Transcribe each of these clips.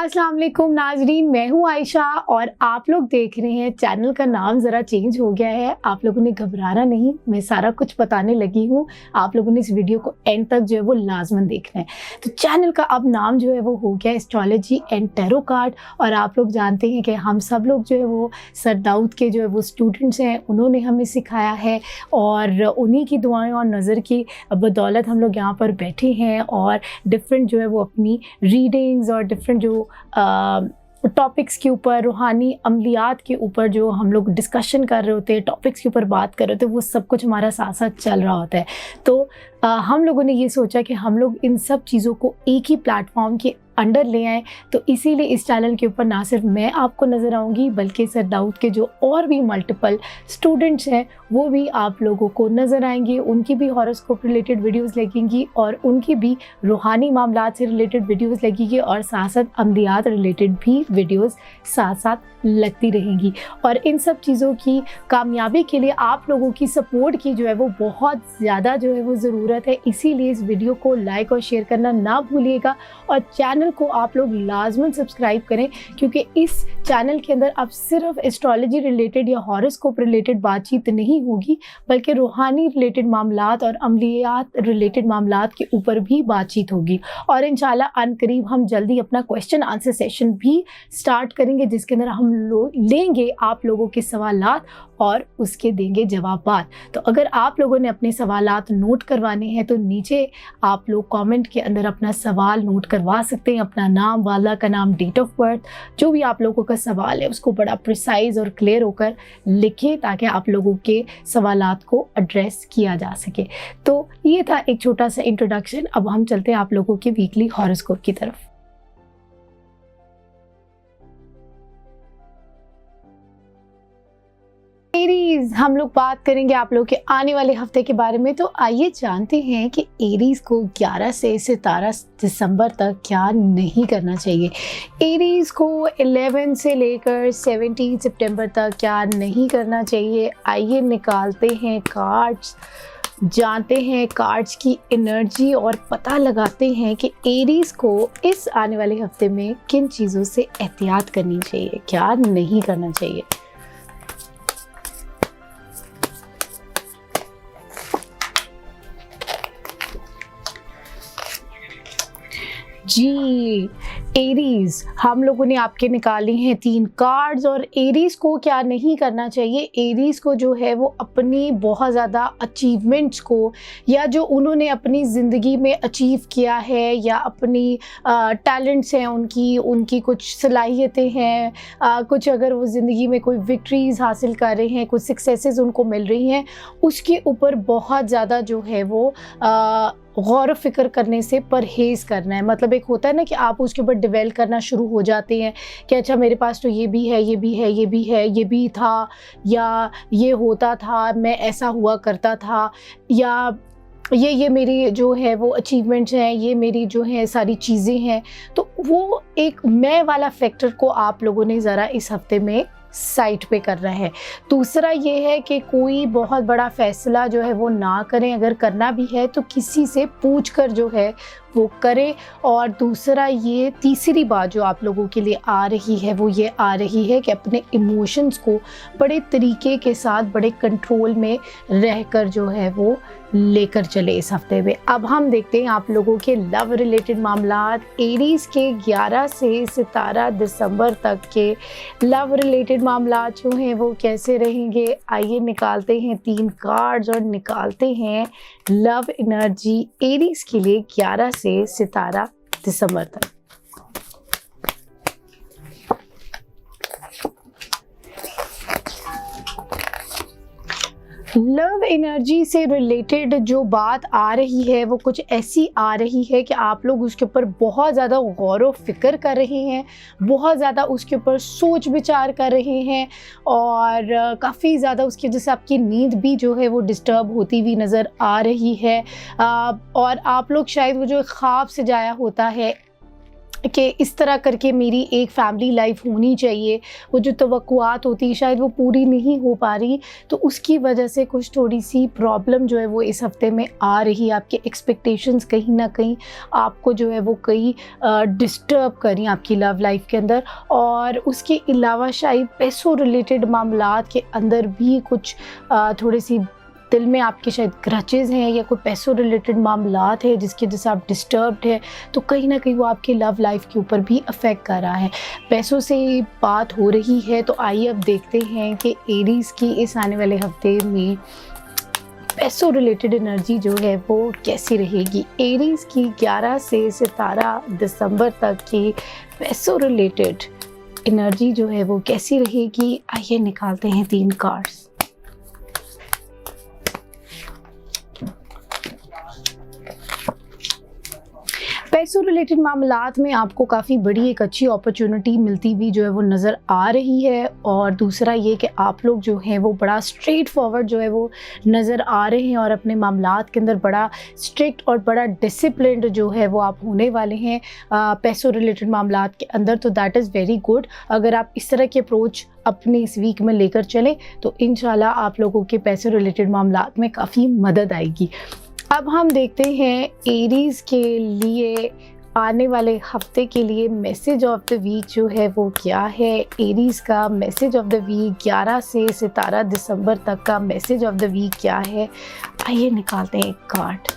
अस्सलाम वालेकुम नाजरीन, मैं हूँ आयशा और आप लोग देख रहे हैं। चैनल का नाम ज़रा चेंज हो गया है, आप लोगों ने घबराना नहीं, मैं सारा कुछ बताने लगी हूँ। आप लोगों ने इस वीडियो को एंड तक जो है वो लाजमन देखना है। तो चैनल का अब नाम जो है वो हो गया एस्ट्रोलॉजी एंड टैरो कार्ड। और आप लोग जानते हैं कि हम सब लोग जो है वो सर दाऊद के जो है वो स्टूडेंट्स हैं, उन्होंने हमें सिखाया है और उन्हीं की दुआएँ और नज़र की बदौलत हम लोग यहाँ पर बैठे हैं और डिफरेंट जो है वो अपनी रीडिंग्स और डिफरेंट जो टॉपिक्स के ऊपर, रूहानी अमलियात के ऊपर जो हम लोग डिस्कशन कर रहे होते हैं, टॉपिक्स के ऊपर बात कर रहे होते हैं, वो सब कुछ हमारा साथ साथ चल रहा होता है। तो हम लोगों ने ये सोचा कि हम लोग इन सब चीज़ों को एक ही प्लेटफॉर्म के अंडर ले आएँ। तो इसीलिए इस चैनल के ऊपर ना सिर्फ मैं आपको नज़र आऊँगी, बल्कि सर दाऊद के जो और भी मल्टीपल स्टूडेंट्स हैं वो भी आप लोगों को नज़र आएंगे। उनकी भी हॉरोस्कोप रिलेटेड वीडियोस लगेंगी और उनकी भी रूहानी मामलात से रिलेटेड वीडियोस लगेंगी और साथ साथ अमलियात रिलेटेड भी वीडियोस साथ साथ लगती रहेंगी। और इन सब चीज़ों की कामयाबी के लिए आप लोगों की सपोर्ट की जो है वो बहुत ज़्यादा जो है वो ज़रूरत है। इसीलिए इस वीडियो को लाइक और शेयर करना ना भूलिएगा और चैनल को आप लोग लाजमन सब्सक्राइब करें, क्योंकि इस चैनल के अंदर अब सिर्फ एस्ट्रोलॉजी रिलेटेड या हॉरोस्कोप रिलेटेड बातचीत नहीं होगी, बल्कि रूहानी रिलेटेड मामलात और अमलियात रिलेटेड मामलात के ऊपर भी बातचीत होगी। और इंशाल्लाह अनकरीब हम जल्दी अपना क्वेश्चन आंसर सेशन भी स्टार्ट करेंगे, जिसके अंदर हम लोग लेंगे आप लोगों के सवालात और उसके देंगे जवाबात। तो अगर आप लोगों ने अपने सवालात नोट करवाने हैं तो नीचे आप लोग कमेंट के अंदर अपना सवाल नोट करवा सकते हैं। अपना नाम, वाला का नाम, डेट ऑफ बर्थ, जो भी आप लोगों का सवाल है उसको बड़ा प्रिसाइज और क्लियर होकर लिखें ताकि आप लोगों के सवालात को एड्रेस किया जा सके। तो ये था एक छोटा सा इंट्रोडक्शन। अब हम चलते हैं आप लोगों के वीकली हॉरोस्कोप की तरफ। एरीज, हम लोग बात करेंगे आप लोग के आने वाले हफ्ते के बारे में। तो आइए जानते हैं कि एरीज को 11 से 17 दिसंबर तक क्या नहीं करना चाहिए। एरीज को 11 से लेकर 17 सितंबर तक क्या नहीं करना चाहिए। आइए निकालते हैं कार्ड्स, जानते हैं कार्ड्स की एनर्जी और पता लगाते हैं कि एरीज को इस आने वाले हफ्ते में किन चीज़ों से एहतियात करनी चाहिए, क्या नहीं करना चाहिए। जी एरीज, हम लोगों ने आपके निकाली हैं 3 कार्ड्स। और एरीज को क्या नहीं करना चाहिए। एरीज को जो है वो अपनी बहुत ज़्यादा अचीवमेंट्स को, या जो उन्होंने अपनी ज़िंदगी में अचीव किया है, या अपनी टैलेंट्स हैं उनकी कुछ सलाहियतें हैं, कुछ अगर वो ज़िंदगी में कोई विक्ट्रीज़ हासिल कर रहे हैं, कुछ सक्सेसेस उनको मिल रही हैं, उसके ऊपर बहुत ज़्यादा जो है वो गौर फ़िक्र करने से परहेज़ करना है। मतलब एक होता है ना कि आप उसके ऊपर डिवेल करना शुरू हो जाते हैं कि अच्छा मेरे पास तो ये भी है, ये भी है, ये भी है, ये भी था, या ये होता था, मैं ऐसा हुआ करता था, या ये मेरी जो है वो अचीवमेंट्स हैं, ये मेरी जो है सारी चीज़ें हैं। तो वो एक मैं वाला फैक्टर को आप लोगों ने ज़रा इस हफ्ते में साइट पे करना है। दूसरा ये है कि कोई बहुत बड़ा फ़ैसला जो है वो ना करें, अगर करना भी है तो किसी से पूछकर जो है वो करें। और दूसरा ये तीसरी बात जो आप लोगों के लिए आ रही है वो ये आ रही है कि अपने इमोशंस को बड़े तरीके के साथ, बड़े कंट्रोल में रहकर जो है वो लेकर चले इस हफ्ते में। अब हम देखते हैं आप लोगों के लव रिलेटेड मामलात। एरीज के 11 से 17 दिसंबर तक के लव रिलेटेड मामलात जो हैं वो कैसे रहेंगे। आइए निकालते हैं 3 कार्ड्स और निकालते हैं लव एनर्जी एरीज के लिए 11 से 17 दिसंबर तक। लव एनर्जी से रिलेटेड जो बात आ रही है वो कुछ ऐसी आ रही है कि आप लोग उसके ऊपर बहुत ज़्यादा गौर व फिक्र कर रहे हैं, बहुत ज़्यादा उसके ऊपर सोच विचार कर रहे हैं और काफ़ी ज़्यादा उसकी वजह से आपकी नींद भी जो है वो डिस्टर्ब होती हुई नज़र आ रही है। और आप लोग शायद वो जो ख्वाब सजाया होता है कि इस तरह करके मेरी एक फैमिली लाइफ होनी चाहिए, वो जो तवक्कुआत होती है शायद वो पूरी नहीं हो पा रही, तो उसकी वजह से कुछ थोड़ी-सी प्रॉब्लम जो है वो इस हफ़्ते में आ रही है। आपके एक्सपेक्टेशंस कहीं न कहीं आपको जो है वो कहीं डिस्टर्ब कर रही हैं आपकी लव लाइफ़ के अंदर, और उसके अलावा शायद पैसों रिलेटेड मामलात के अंदर भी कुछ थोड़ी-सी दिल में आपके शायद ग्रजेस हैं या कोई पैसों रिलेटेड मामलात है जिसकी वजह से आप डिस्टर्ब्ड है, तो कहीं ना कहीं वो आपकी लव लाइफ के ऊपर भी अफेक्ट कर रहा है। पैसों से बात हो रही है, तो आइए अब देखते हैं कि एरीज़ की इस आने वाले हफ्ते में पैसों रिलेटेड एनर्जी जो है वो कैसी रहेगी। एरीज़ की 11 से 17 दिसंबर तक की पैसों रिलेटेड एनर्जी जो है वो कैसी रहेगी। आइए निकालते हैं 3 कार्ड्स। पैसों रिलेटेड मामलात में आपको काफ़ी बड़ी एक अच्छी अपॉर्चुनिटी मिलती भी जो है वो नज़र आ रही है, और दूसरा ये कि आप लोग जो हैं वो बड़ा स्ट्रेट फॉरवर्ड जो है वो नज़र आ रहे हैं और अपने मामलात के अंदर बड़ा स्ट्रिक्ट और बड़ा डिसिप्लिन्ड जो है वो आप होने वाले हैं पैसों रिलेटेड मामलात के अंदर। तो दैट इज़ वेरी गुड। अगर आप इस तरह की अप्रोच अपने इस वीक में लेकर चलें तो इंशाल्लाह आप लोगों के पैसों रिलेटेड मामलात में काफ़ी मदद आएगी। अब हम देखते हैं एरीज़ के लिए आने वाले हफ्ते के लिए मैसेज ऑफ द वीक जो है वो क्या है। एरीज़ का मैसेज ऑफ द वीक 11 से 17 दिसंबर तक का मैसेज ऑफ द वीक क्या है। आइए निकालते हैं एक कार्ड।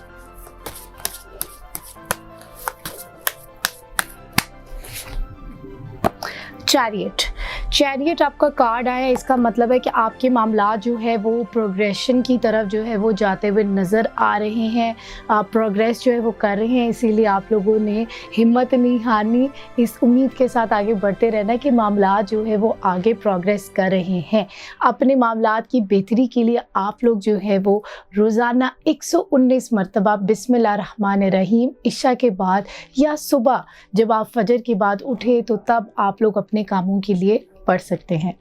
चैरियट आपका कार्ड आया। इसका मतलब है कि आपके मामला जो है वो प्रोग्रेशन की तरफ जो है वो जाते हुए नज़र आ रहे हैं। आप प्रोग्रेस जो है वो कर रहे हैं, इसीलिए आप लोगों ने हिम्मत नहीं हारनी, इस उम्मीद के साथ आगे बढ़ते रहना कि मामला जो है वो आगे प्रोग्रेस कर रहे हैं। अपने मामलात की बेहतरी के लिए आप लोग जो है वो रोज़ाना 119 मरतबा बिस्मिल्लाहिर्रहमानिर्रहीम इशा के बाद या सुबह जब आप फजर के बाद उठे तो तब आप लोग अपने कामों के लिए पढ़ सकते हैं।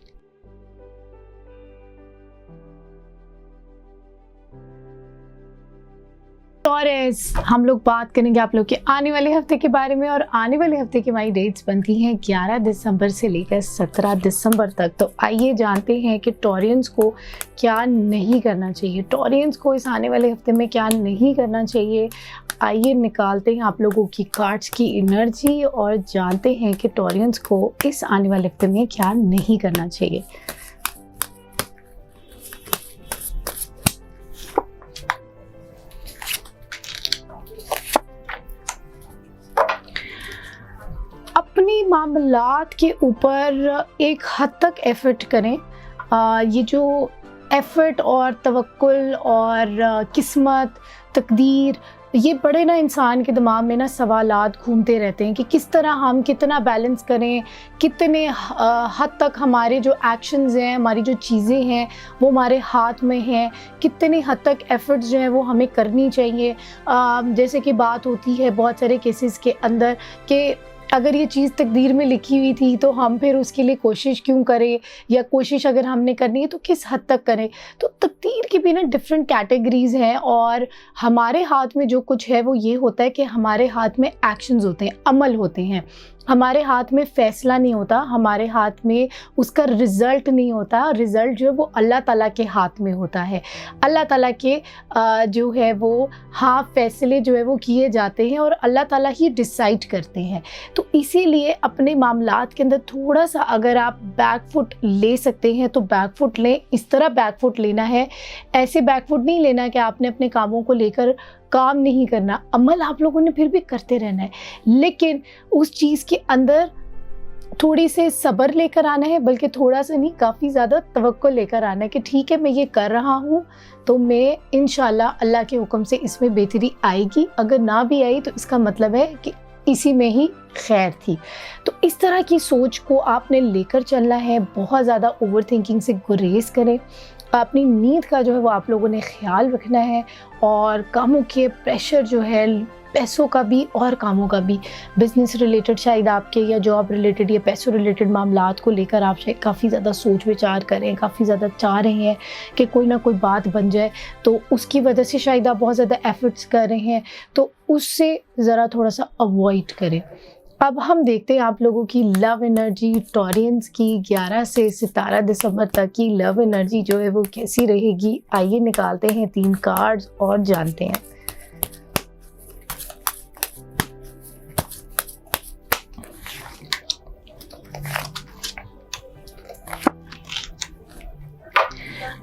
टॉरस, हम लोग बात करेंगे आप लोग के आने वाले हफ्ते के बारे में, और आने वाले हफ्ते की हमारी डेट्स बनती हैं 11 दिसंबर से लेकर 17 दिसंबर तक। तो आइए जानते हैं कि टॉरियंस को क्या नहीं करना चाहिए, टॉरियंस को इस आने वाले हफ्ते में क्या नहीं करना चाहिए। आइए निकालते हैं आप लोगों की कार्ड्स की एनर्जी और जानते हैं कि टॉरियंस को इस आने वाले हफ्ते में क्या नहीं करना चाहिए। अपनी मामलात के ऊपर एक हद तक एफर्ट करें। ये जो एफर्ट और तवक्कुल और किस्मत, तकदीर, ये बड़े ना इंसान के दिमाग में ना सवालात घूमते रहते हैं कि किस तरह हम कितना बैलेंस करें, कितने हद तक हमारे जो एक्शंस हैं, हमारी जो चीज़ें हैं वो हमारे हाथ में हैं, कितनी हद तक एफर्ट्स जो हैं वो हमें करनी चाहिए। जैसे कि बात होती है बहुत सारे केसेस के अंदर कि अगर ये चीज़ तकदीर में लिखी हुई थी तो हम फिर उसके लिए कोशिश क्यों करें, या कोशिश अगर हमने करनी है तो किस हद तक करें। तो तकदीर की भी ना डिफरेंट कैटेगरीज़ हैं, और हमारे हाथ में जो कुछ है वो ये होता है कि हमारे हाथ में एक्शंस होते हैं, अमल होते हैं। हमारे हाथ में फ़ैसला नहीं होता, हमारे हाथ में उसका रिज़ल्ट नहीं होता। रिज़ल्ट जो है वो अल्लाह ताला के हाथ में होता है। अल्लाह ताला के जो है वो फ़ैसले जो है वो किए जाते हैं और अल्लाह ताला ही डिसाइड करते हैं। तो इसीलिए अपने मामलात के अंदर थोड़ा सा अगर आप बैक फुट ले सकते हैं तो बैक फुट लें। इस तरह बैक फुट लेना है, ऐसे बैक फुट नहीं लेना कि आपने अपने कामों को लेकर काम नहीं करना। अमल आप लोगों ने फिर भी करते रहना है, लेकिन उस चीज़ के अंदर थोड़ी से सब्र लेकर आना है, बल्कि थोड़ा सा नहीं काफ़ी ज़्यादा तवक्कुल लेकर आना है कि ठीक है मैं ये कर रहा हूँ तो मैं इंशाल्लाह अल्लाह के हुक्म से इसमें बेहतरी आएगी। अगर ना भी आई तो इसका मतलब है कि इसी में ही खैर थी। तो इस तरह की सोच को आपने लेकर चलना है। बहुत ज़्यादा ओवर थिंकिंग से गुरेज करें। अपनी नींद का जो है वो आप लोगों ने ख्याल रखना है, और कामों के प्रेशर जो है, पैसों का भी और कामों का भी, बिज़नेस रिलेटेड शायद आपके या जॉब रिलेटेड या पैसों रिलेटेड मामलात को लेकर आप शायद काफ़ी ज़्यादा सोच विचार करें, काफ़ी ज़्यादा चाह रहे हैं कि कोई ना कोई बात बन जाए, तो उसकी वजह से शायद आप बहुत ज़्यादा एफर्ट्स कर रहे हैं, तो उससे ज़रा थोड़ा सा अवॉइड करें। अब हम देखते हैं आप लोगों की लव एनर्जी, टॉरियंस की 11 से 17 दिसंबर तक की लव एनर्जी जो है वो कैसी रहेगी। आइए निकालते हैं 3 कार्ड्स और जानते हैं।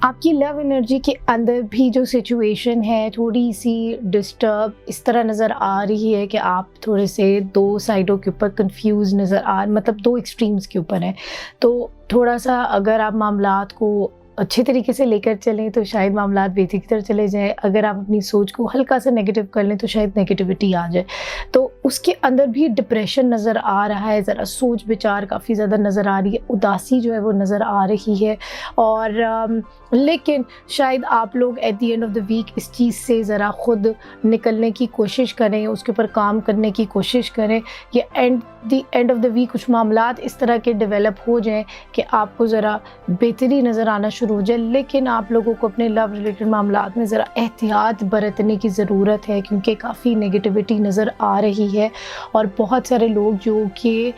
आपकी लव एनर्जी के अंदर भी जो सिचुएशन है थोड़ी सी डिस्टर्ब इस तरह नज़र आ रही है कि आप थोड़े से 2 साइडों के ऊपर कंफ्यूज नज़र मतलब 2 एक्सट्रीम्स के ऊपर हैं। तो थोड़ा सा अगर आप मामलात को अच्छे तरीके से लेकर चलें तो शायद मामलात बेहतरी की तरफ चले जाएं। अगर आप अपनी सोच को हल्का सा नेगेटिव कर लें तो शायद नेगेटिविटी आ जाए। तो उसके अंदर भी डिप्रेशन नज़र आ रहा है, ज़रा सोच विचार काफ़ी ज़्यादा नज़र आ रही है, उदासी जो है वो नज़र आ रही है। और लेकिन शायद आप लोग at the end of the week इस चीज़ से ज़रा ख़ुद निकलने की कोशिश करें, उसके ऊपर काम करने की कोशिश करें। या the end of the week कुछ मामलात इस तरह के डेवलप हो जाएं कि आपको ज़रा बेहतरी नज़र आना शुरू हो जाए। लेकिन आप लोगों को अपने लव रिलेटेड मामलात में ज़रा एहतियात बरतने की ज़रूरत है, क्योंकि काफ़ी नेगेटिविटी नज़र आ रही है। और बहुत सारे लोग जो कि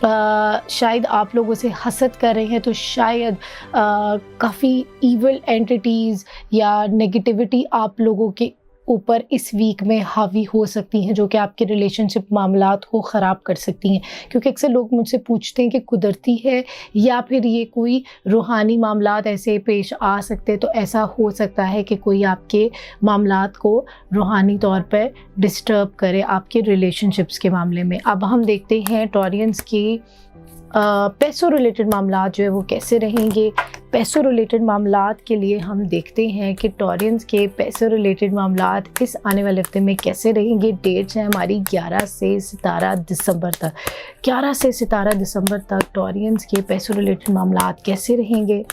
शायद आप लोगों से हसद कर रहे हैं, तो शायद काफ़ी ईविल एंटिटीज़ या नेगेटिविटी आप लोगों के ऊपर इस वीक में हावी हो सकती हैं, जो कि आपके रिलेशनशिप मामलात को ख़राब कर सकती हैं। क्योंकि अक्सर लोग मुझसे पूछते हैं कि कुदरती है या फिर ये कोई रूहानी मामलात ऐसे पेश आ सकते हैं। तो ऐसा हो सकता है कि कोई आपके मामलात को रूहानी तौर पर डिस्टर्ब करे आपके रिलेशनशिप्स के मामले में। अब हम देखते हैं टॉरियंस की पैसों रिलेटेड मामलात जो है वो कैसे रहेंगे। पैसों रिलेटेड मामलात के लिए हम देखते हैं कि टॉरियंस के पैसों रिलेटेड मामलात इस आने वाले हफ्ते में कैसे रहेंगे। डेट्स हैं हमारी 11 से 17 दिसंबर तक। 11 से 17 दिसंबर तक टॉरियंस के पैसों रिलेटेड मामलात कैसे रहेंगे।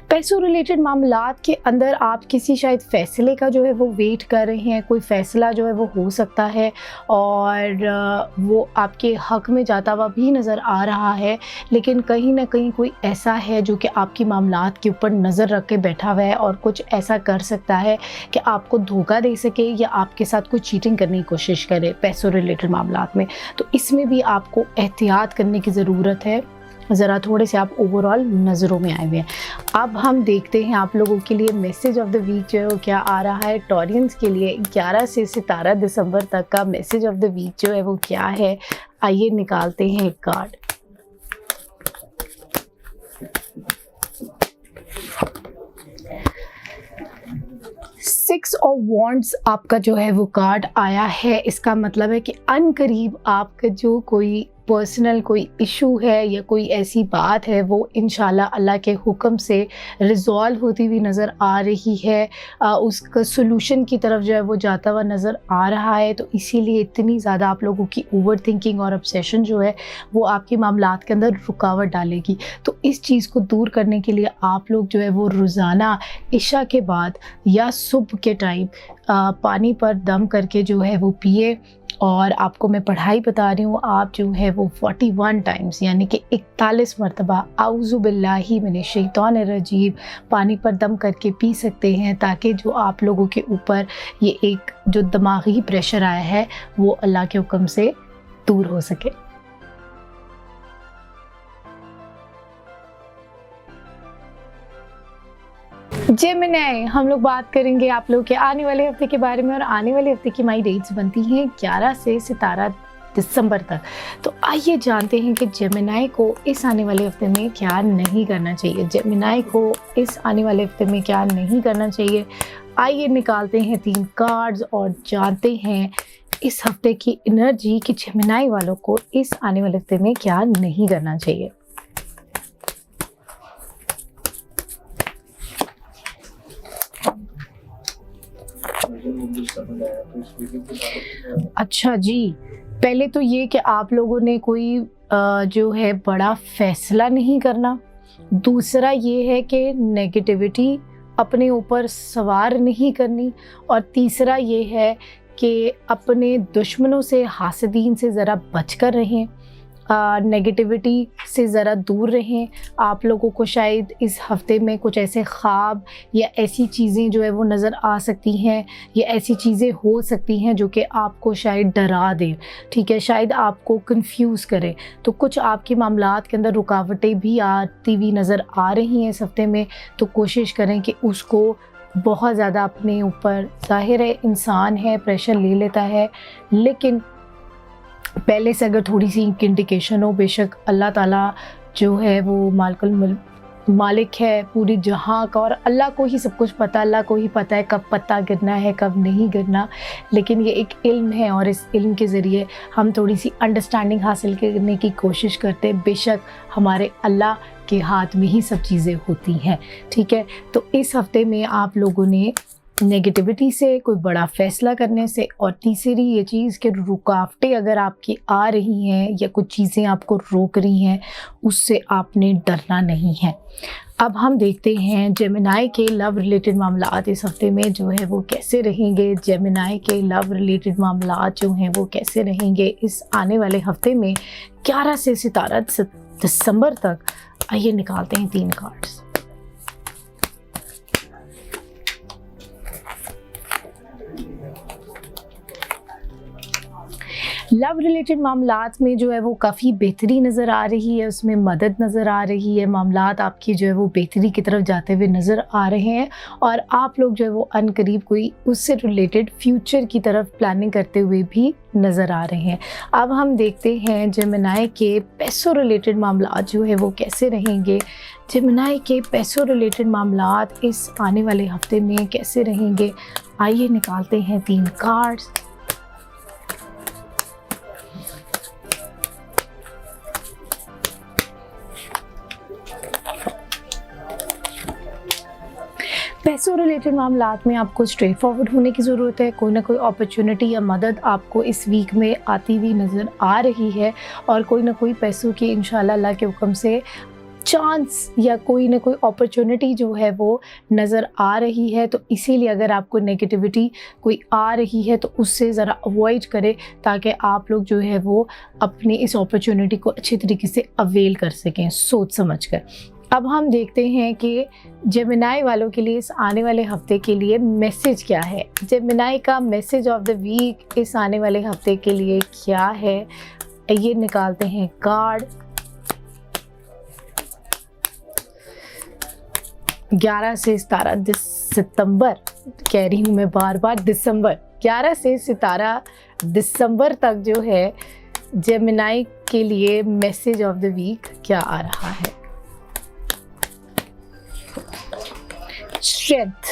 पैसों रिलेटेड मामलात के अंदर आप किसी शायद फ़ैसले का जो है वो वेट कर रहे हैं। कोई फ़ैसला जो है वो हो सकता है और वो आपके हक़ में जाता हुआ भी नज़र आ रहा है। लेकिन कहीं ना कहीं कोई ऐसा है जो कि आपकी मामलात के ऊपर नज़र रख के बैठा हुआ है और कुछ ऐसा कर सकता है कि आपको धोखा दे सके या आपके साथ कोई चीटिंग करने की कोशिश करे पैसों रिलेटेड मामलात में। तो इसमें भी आपको एहतियात करने की ज़रूरत है। ज़रा थोड़े से आप ओवरऑल नज़रों में आए हुए हैं। अब हम देखते हैं आप लोगों के लिए मैसेज ऑफ द वीक जो है वो क्या आ रहा है। टॉरियंस के लिए 11 से 17 दिसंबर तक का मैसेज ऑफ द वीक जो है वो क्या है। आइए निकालते हैं एक कार्ड। सिक्स ऑफ वॉन्ड्स आपका जो है वो कार्ड आया है। इसका मतलब है कि अनकरीब आपका जो कोई पर्सनल कोई इशू है या कोई ऐसी बात है वो इंशाल्लाह अल्लाह के हुक्म से रिज़ॉल्व होती हुई नज़र आ रही है। उसका सोल्यूशन की तरफ जो है वो जाता हुआ नज़र आ रहा है। तो इसीलिए इतनी ज़्यादा आप लोगों की ओवर थिंकिंग और ऑब्सेशन जो है वो आपके मामलात के अंदर रुकावट डालेगी। तो इस चीज़ को दूर करने के लिए आप लोग जो है वो रोज़ाना इशा के बाद या सुबह के टाइम पानी पर दम करके जो है वो पिए। और आपको मैं पढ़ाई बता रही हूँ, आप जो है वो 41 टाइम्स यानी कि 41 मरतबा आऊज़ु बिल्लाहि मिनश शैतानिर रजीम पानी पर दम करके पी सकते हैं, ताकि जो आप लोगों के ऊपर ये एक जो दिमागी प्रेशर आया है वो अल्लाह के हुक्म से दूर हो सके। जेमिनी, हम लोग बात करेंगे आप लोग के आने वाले हफ्ते के बारे में। और आने वाले हफ्ते की हमारी डेट्स बनती हैं 11 से 17 दिसंबर तक। तो आइए जानते हैं कि जेमिनी को इस आने वाले हफ्ते में क्या नहीं करना चाहिए। जेमिनी को इस आने वाले हफ्ते में क्या नहीं करना चाहिए। आइए निकालते हैं 3 कार्ड्स और जानते हैं इस हफ्ते की एनर्जी कि जेमिनी वालों को इस आने वाले हफ्ते में क्या नहीं करना चाहिए। अच्छा जी, पहले तो ये कि आप लोगों ने कोई जो है बड़ा फैसला नहीं करना। दूसरा ये है कि नेगेटिविटी अपने ऊपर सवार नहीं करनी। और तीसरा ये है कि अपने दुश्मनों से, हासदीन से ज़रा बचकर रहें। नेगेटिविटी से ज़रा दूर रहें। आप लोगों को शायद इस हफ़्ते में कुछ ऐसे ख्वाब या ऐसी चीज़ें जो है वो नज़र आ सकती हैं, या ऐसी चीज़ें हो सकती हैं जो कि आपको शायद डरा दें, ठीक है, शायद आपको कंफ्यूज करें। तो कुछ आपके मामलात के अंदर रुकावटें भी आती हुई नज़र आ रही हैं इस हफ़्ते में। तो कोशिश करें कि उसको बहुत ज़्यादा अपने ऊपर, ज़ाहिर है इंसान है, प्रेशर ले लेता है, लेकिन पहले से अगर थोड़ी सी इंडिकेशन हो, बेशक अल्लाह ताला जो है वो मालिक है पूरी जहां का, और अल्लाह को ही सब कुछ पता, अल्लाह को ही पता है कब पत्ता गिरना है कब नहीं गिरना। लेकिन ये एक इल्म है और इस इल्म के ज़रिए हम थोड़ी सी अंडरस्टैंडिंग हासिल करने की कोशिश करते हैं। बेशक हमारे अल्लाह के हाथ में ही सब चीज़ें होती हैं, ठीक है। तो इस हफ़्ते में आप लोगों ने नेगेटिविटी से, कोई बड़ा फ़ैसला करने से, और तीसरी ये चीज़ कि रुकावटें अगर आपकी आ रही हैं या कुछ चीज़ें आपको रोक रही हैं, उससे आपने डरना नहीं है। अब हम देखते हैं जेमिनी के लव रिलेटेड मामलात इस हफ़्ते में जो है वो कैसे रहेंगे। जेमिनी के लव रिलेटेड मामलात जो हैं वो कैसे रहेंगे इस आने वाले हफ़्ते में 11 से 17 दिसंबर तक। आइए निकालते हैं 3 कार्ड्स। लव रिलेटेड मामलात में जो है वो काफ़ी बेहतरी नज़र आ रही है, उसमें मदद नज़र आ रही है, मामलात आपकी जो है वो बेहतरी की तरफ जाते हुए नज़र आ रहे हैं, और आप लोग जो है वो अनकरीब कोई उससे रिलेटेड फ्यूचर की तरफ प्लानिंग करते हुए भी नज़र आ रहे हैं। अब हम देखते हैं जेमिनी के पैसों रिलेटेड मामलात जो है वो कैसे रहेंगे। जेमिनी के पैसों रिलेटेड मामलात इस आने वाले हफ्ते में कैसे रहेंगे। आइए निकालते हैं 3 कार्ड्स। पैसों रिलेटेड मामलात में आपको स्ट्रेट फॉरवर्ड होने की ज़रूरत है। कोई ना कोई अपॉर्चुनिटी या मदद आपको इस वीक में आती हुई नज़र आ रही है, और कोई ना कोई पैसों की इंशाल्लाह अल्लाह के हुक्म से चांस या कोई ना कोई अपॉर्चुनिटी जो है वो नज़र आ रही है। तो इसीलिए अगर आपको नेगेटिविटी कोई आ रही है तो उससे ज़रा अवॉइड करें, ताकि आप लोग जो है वो अपनी इस अपॉर्चुनिटी को अच्छी तरीके से अवेल कर सकें सोच समझ कर। अब हम देखते हैं कि जेमिनी वालों के लिए इस आने वाले हफ्ते के लिए मैसेज क्या है। जेमिनी का मैसेज ऑफ द वीक इस आने वाले हफ्ते के लिए क्या है। ये निकालते हैं कार्ड। 11 से 17 सितंबर, कह रही हूँ मैं बार बार दिसंबर, 11 से 17 दिसंबर तक जो है जेमिनी के लिए मैसेज ऑफ द वीक क्या आ रहा है। स्ट्रेंथ,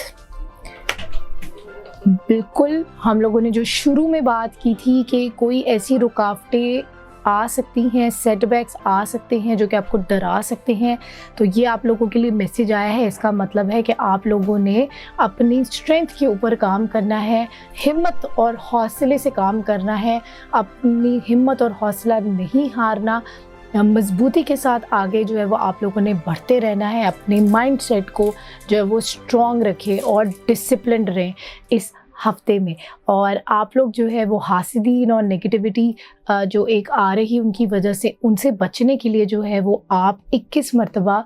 बिल्कुल हम लोगों ने जो शुरू में बात की थी कि कोई ऐसी रुकावटें आ सकती हैं, सेटबैक्स आ सकते हैं जो कि आपको डरा सकते हैं, तो ये आप लोगों के लिए मैसेज आया है। इसका मतलब है कि आप लोगों ने अपनी स्ट्रेंथ के ऊपर काम करना है, हिम्मत और हौसले से काम करना है, अपनी हिम्मत और हौसला नहीं हारना, मजबूती के साथ आगे जो है वो आप लोगों ने बढ़ते रहना है। अपने माइंडसेट को जो है वो स्ट्रॉन्ग रखें और डिसिप्लिन रहें इस हफ्ते में। और आप लोग जो है वो हासिदीन और नेगेटिविटी जो एक आ रही उनकी वजह से, उनसे बचने के लिए जो है वो आप 21 मरतबा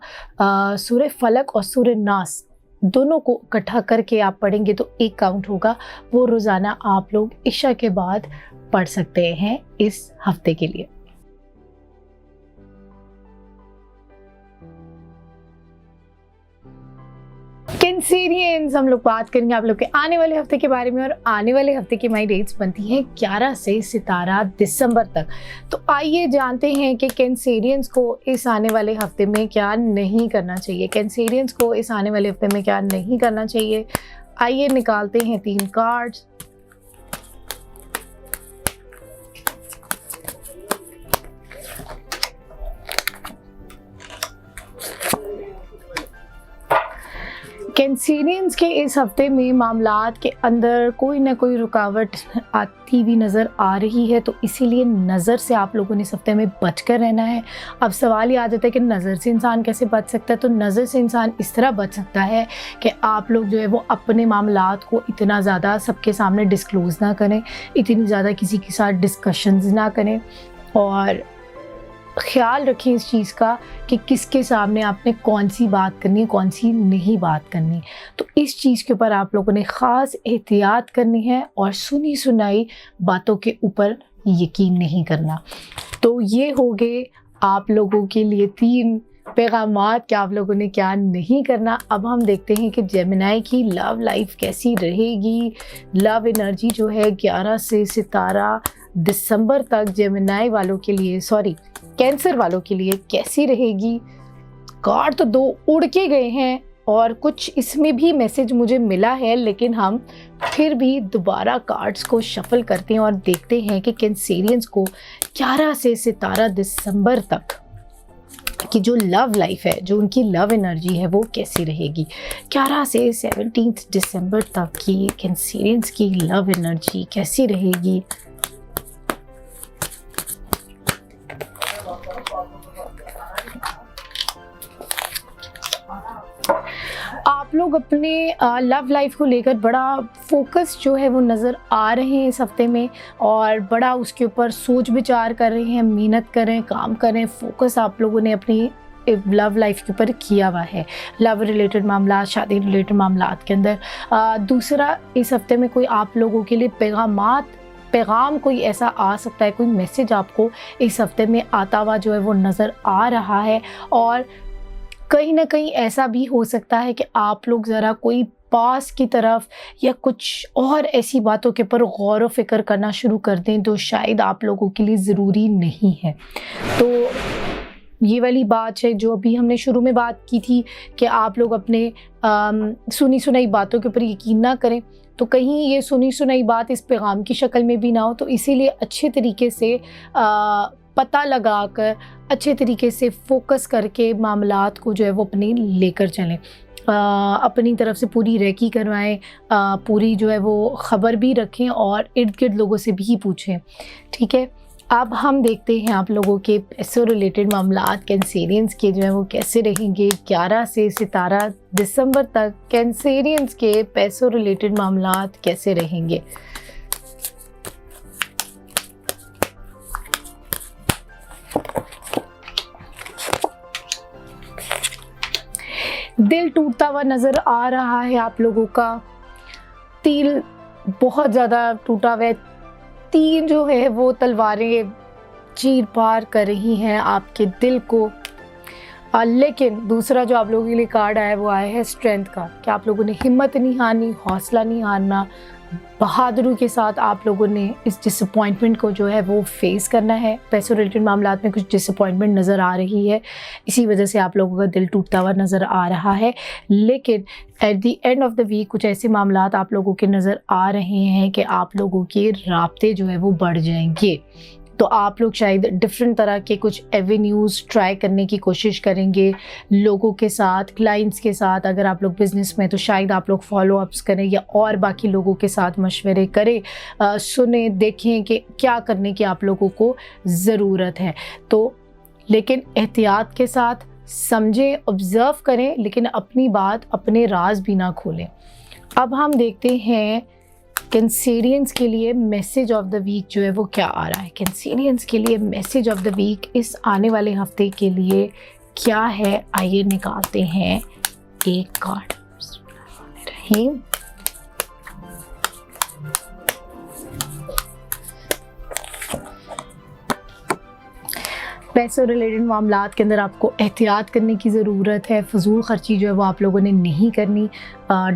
सूरह फलक और सूरह नास दोनों को इकट्ठा करके आप पढ़ेंगे तो 1 काउंट होगा, वो रोज़ाना आप लोग इशा के बाद पढ़ सकते हैं इस हफ्ते के लिए। कैंसेरियंस, हम लोग बात करेंगे आप लोग के आने वाले हफ्ते के बारे में, और आने वाले हफ्ते की हमारी डेट्स बनती हैं 11 से 17 दिसंबर तक। तो आइए जानते हैं कि कैंसेरियंस को इस आने वाले हफ्ते में क्या नहीं करना चाहिए। कैंसेरियंस को इस आने वाले हफ्ते में क्या नहीं करना चाहिए। आइए निकालते हैं 3 कार्ड्स। कैंसेरियंस के इस हफ्ते में मामलात के अंदर कोई ना कोई रुकावट आती हुई नज़र आ रही है, तो इसीलिए नज़र से आप लोगों ने इस हफ्ते में बच कर रहना है। अब सवाल ये आ जाता है कि नज़र से इंसान कैसे बच सकता है। तो नज़र से इंसान इस तरह बच सकता है कि आप लोग जो है वो अपने मामलात को इतना ज़्यादा सबके सामने डिस्क्लोज़ ना करें, इतनी ज़्यादा किसी के साथ डिस्कशंस ना करें, और ख्याल रखें इस चीज़ का कि किसके सामने आपने कौन सी बात करनी है, कौन सी नहीं बात करनी। तो इस चीज़ के ऊपर आप लोगों ने ख़ास एहतियात करनी है और सुनी सुनाई बातों के ऊपर यकीन नहीं करना। तो ये हो गए आप लोगों के लिए 3 पैगामात कि आप लोगों ने क्या नहीं करना। अब हम देखते हैं कि जेमिनी की लव लाइफ कैसी रहेगी। लव एनर्जी जो है 11 से 17 दिसंबर तक जेमिनी वालों के लिए, सॉरी कैंसर वालों के लिए कैसी रहेगी। कार्ड तो 2 उड़ के गए हैं और कुछ इसमें भी मैसेज मुझे मिला है, लेकिन हम फिर भी दोबारा कार्ड्स को शफल करते हैं और देखते हैं कि कैंसेरियंस को 11 से 17 दिसंबर तक कि जो लव लाइफ है, जो उनकी लव एनर्जी है वो कैसी रहेगी। 11 से 17 दिसंबर तक की कैंसेरियंस की लव एनर्जी कैसी रहेगी। आप लोग अपने लव लाइफ को लेकर बड़ा फोकस जो है वो नज़र आ रहे हैं इस हफ्ते में, और बड़ा उसके ऊपर सोच विचार कर रहे हैं, मेहनत कर रहे हैं, काम कर रहे हैं। फोकस आप लोगों ने अपनी लव लाइफ के ऊपर किया हुआ है, लव रिलेटेड मामला, शादी रिलेटेड मामला के अंदर। दूसरा, इस हफ्ते में कोई आप लोगों के लिए पैगाम कोई ऐसा आ सकता है, कोई मैसेज आपको इस हफ्ते में आता हुआ जो है वो नज़र आ रहा है। और कहीं ना कहीं ऐसा भी हो सकता है कि आप लोग ज़रा कोई पास की तरफ या कुछ और ऐसी बातों के ऊपर गौर व फिक्र करना शुरू कर दें तो शायद आप लोगों के लिए ज़रूरी नहीं है। तो ये वाली बात है जो अभी हमने शुरू में बात की थी कि आप लोग अपने सुनी सुनाई बातों के ऊपर यकीन ना करें, तो कहीं ये सुनी सुनाई बात इस पैगाम की शक्ल में भी ना हो। तो इसीलिए अच्छे तरीके से पता लगाकर, अच्छे तरीके से फोकस करके मामलात को जो है वो अपने लेकर चलें। अपनी तरफ से पूरी रेकी करवाएं, पूरी जो है वो ख़बर भी रखें और इर्द गिर्द लोगों से भी पूछें। ठीक है, अब हम देखते हैं आप लोगों के पैसों रिलेटेड मामलात कैंसेरियंस के जो है वो कैसे रहेंगे। 11 से 17 दिसंबर तक कैंसेरियंस के पैसों रिलेटेड मामलात कैसे रहेंगे। दिल टूटता हुआ नज़र आ रहा है आप लोगों का, दिल बहुत ज़्यादा टूटा हुआ है। 3 जो है वो तलवारें चीर पार कर रही हैं आपके दिल को। लेकिन दूसरा जो आप लोगों के लिए कार्ड आया है वो आया है स्ट्रेंथ का, कि आप लोगों ने हिम्मत नहीं हारनी, हौसला नहीं हारना, बहादुरी के साथ आप लोगों ने इस डिसअपॉइंटमेंट को जो है वो फेस करना है। पैसों रिलेटेड मामलात में कुछ डिसअपॉइंटमेंट नज़र आ रही है, इसी वजह से आप लोगों का दिल टूटता हुआ नज़र आ रहा है। लेकिन at the end of the week कुछ ऐसे मामलात आप लोगों के नज़र आ रहे हैं कि आप लोगों के राब्ते जो है वो बढ़ जाएंगे। तो आप लोग शायद डिफरेंट तरह के कुछ एवेन्यूज़ ट्राई करने की कोशिश करेंगे लोगों के साथ, क्लाइंट्स के साथ। अगर आप लोग बिज़नेस में तो शायद आप लोग फॉलो अप्स करें या और बाकी लोगों के साथ मशवरे करें, सुने, देखें कि क्या करने की आप लोगों को ज़रूरत है। तो लेकिन एहतियात के साथ समझें, ऑब्ज़र्व करें, लेकिन अपनी बात, अपने राज भी ना खोलें। अब हम देखते हैं कैंसेरियंस के लिए मैसेज ऑफ द वीक जो है वो क्या आ रहा है। कैंसेरियंस के लिए मैसेज ऑफ द वीक इस आने वाले हफ्ते के लिए क्या है, आइए निकालते हैं एक कार्ड। पैसों रिलेटेड मामलात के अंदर आपको एहतियात करने की ज़रूरत है। फजूल ख़र्ची जो है वो आप लोगों ने नहीं करनी।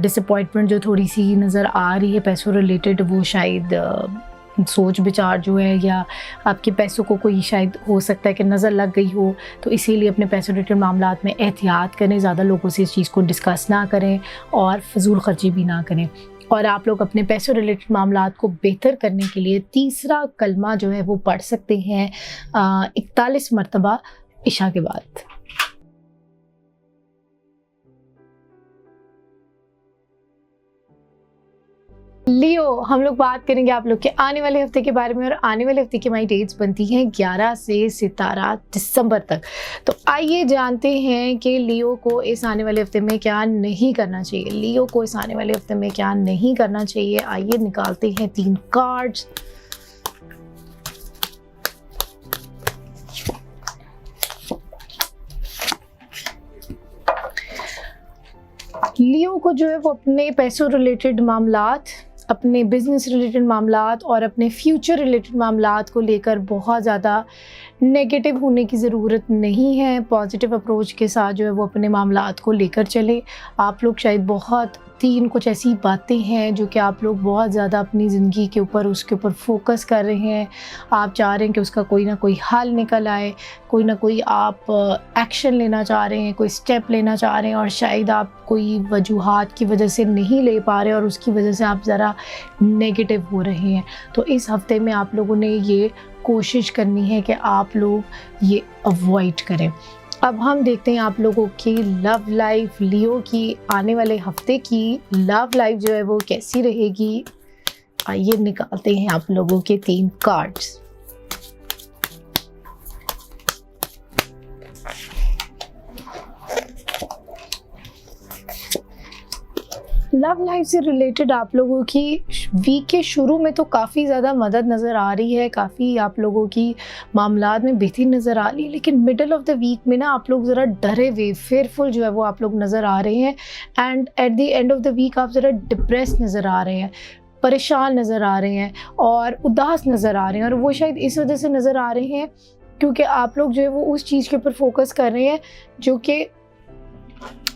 डिसअपॉइंटमेंट जो थोड़ी सी नज़र आ रही है पैसों रिलेटेड, वो शायद सोच विचार जो है या आपके पैसों को कोई शायद हो सकता है कि नज़र लग गई हो, तो इसीलिए अपने पैसों रिलेटेड मामलात में एहतियात करें, ज़्यादा लोगों से इस चीज़ को डिस्कस ना करें और फजूल ख़र्ची भी ना करें। और आप लोग अपने पैसों रिलेटेड मामलात को बेहतर करने के लिए तीसरा कलमा जो है वो पढ़ सकते हैं 41 मरतबा इशा के बाद। लियो, हम लोग बात करेंगे आप लोग के आने वाले हफ्ते के बारे में, और आने वाले हफ्ते की हमारी डेट्स बनती हैं 11 से 17 दिसंबर तक। तो आइए जानते हैं कि लियो को इस आने वाले हफ्ते में क्या नहीं करना चाहिए। लियो को इस आने वाले हफ्ते में क्या नहीं करना चाहिए, आइए निकालते हैं 3 कार्ड्स। लियो को जो है वो अपने पैसों रिलेटेड मामलात, अपने बिजनेस रिलेटेड मामलात और अपने फ्यूचर रिलेटेड मामलात को लेकर बहुत ज़्यादा नेगेटिव होने की ज़रूरत नहीं है। पॉजिटिव अप्रोच के साथ जो है वो अपने मामलात को लेकर चले। आप लोग शायद बहुत कुछ ऐसी बातें हैं जो कि आप लोग बहुत ज़्यादा अपनी ज़िंदगी के ऊपर उसके ऊपर फोकस कर रहे हैं। आप चाह रहे हैं कि उसका कोई ना कोई हल निकल आए, कोई ना कोई आप एक्शन लेना चाह रहे हैं, कोई स्टेप लेना चाह रहे हैं और शायद आप कोई वजूहात की वजह से नहीं ले पा रहे और उसकी वजह से आप ज़रा नेगेटिव हो रहे हैं। तो इस हफ्ते में आप लोगों ने ये कोशिश करनी है कि आप लोग ये अवॉइड करें। अब हम देखते हैं आप लोगों की लव लाइफ, लियो की आने वाले हफ्ते की लव लाइफ जो है वो कैसी रहेगी। आइए निकालते हैं आप लोगों के 3 कार्ड्स। लव लाइफ से रिलेटेड आप लोगों की वीक के शुरू में तो काफ़ी ज़्यादा मदद नज़र आ रही है, काफ़ी आप लोगों की मामलात में बेहतरी नज़र आ रही है, लेकिन मिडल ऑफ द वीक में ना आप लोग ज़रा डरे हुए, फेयरफुल जो है वो आप लोग नज़र आ रहे हैं and at the end of the week आप ज़रा डिप्रेस नज़र आ रहे हैं, परेशान नज़र आ रहे हैं और उदास नज़र आ रहे हैं। और वो शायद इस वजह से नज़र आ रहे हैं क्योंकि आप लोग जो है वो उस चीज़ के ऊपर फोकस कर रहे हैं जो कि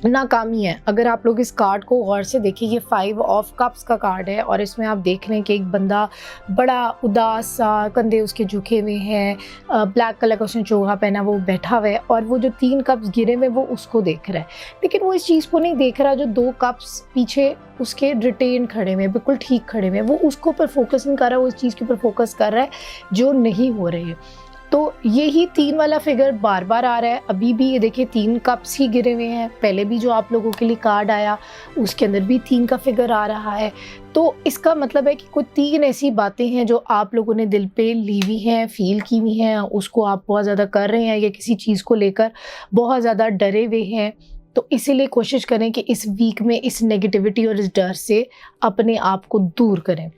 नाकामी है। अगर आप लोग इस कार्ड को गौर से देखें, ये 5 ऑफ कप्स का कार्ड है और इसमें आप देख रहे हैं कि एक बंदा बड़ा उदास सा, कंधे उसके झुके हुए हैं, ब्लैक कलर का उसने चोगा पहना, वो बैठा हुआ है और वो जो 3 कप्स गिरे हुए वो उसको देख रहा है, लेकिन वो इस चीज़ को नहीं देख रहा जो 2 कप्स पीछे उसके रिटेन खड़े हुए, बिल्कुल ठीक खड़े हुए, वो उसको ऊपर फोकस नहीं कर रहा, वो इस चीज़ के ऊपर फोकस कर रहा है जो नहीं हो रही है। तो यही 3 वाला फिगर बार बार आ रहा है। अभी भी ये देखिए 3 कप्स ही गिरे हुए हैं। पहले भी जो आप लोगों के लिए कार्ड आया उसके अंदर भी 3 का फिगर आ रहा है। तो इसका मतलब है कि कुछ 3 ऐसी बातें हैं जो आप लोगों ने दिल पे ली हुई हैं, फील की हुई हैं, उसको आप बहुत ज़्यादा कर रहे हैं या किसी चीज़ को लेकर बहुत ज़्यादा डरे हुए हैं। तो इसीलिए कोशिश करें कि इस वीक में इस नेगेटिविटी और इस डर से अपने आप को दूर करें।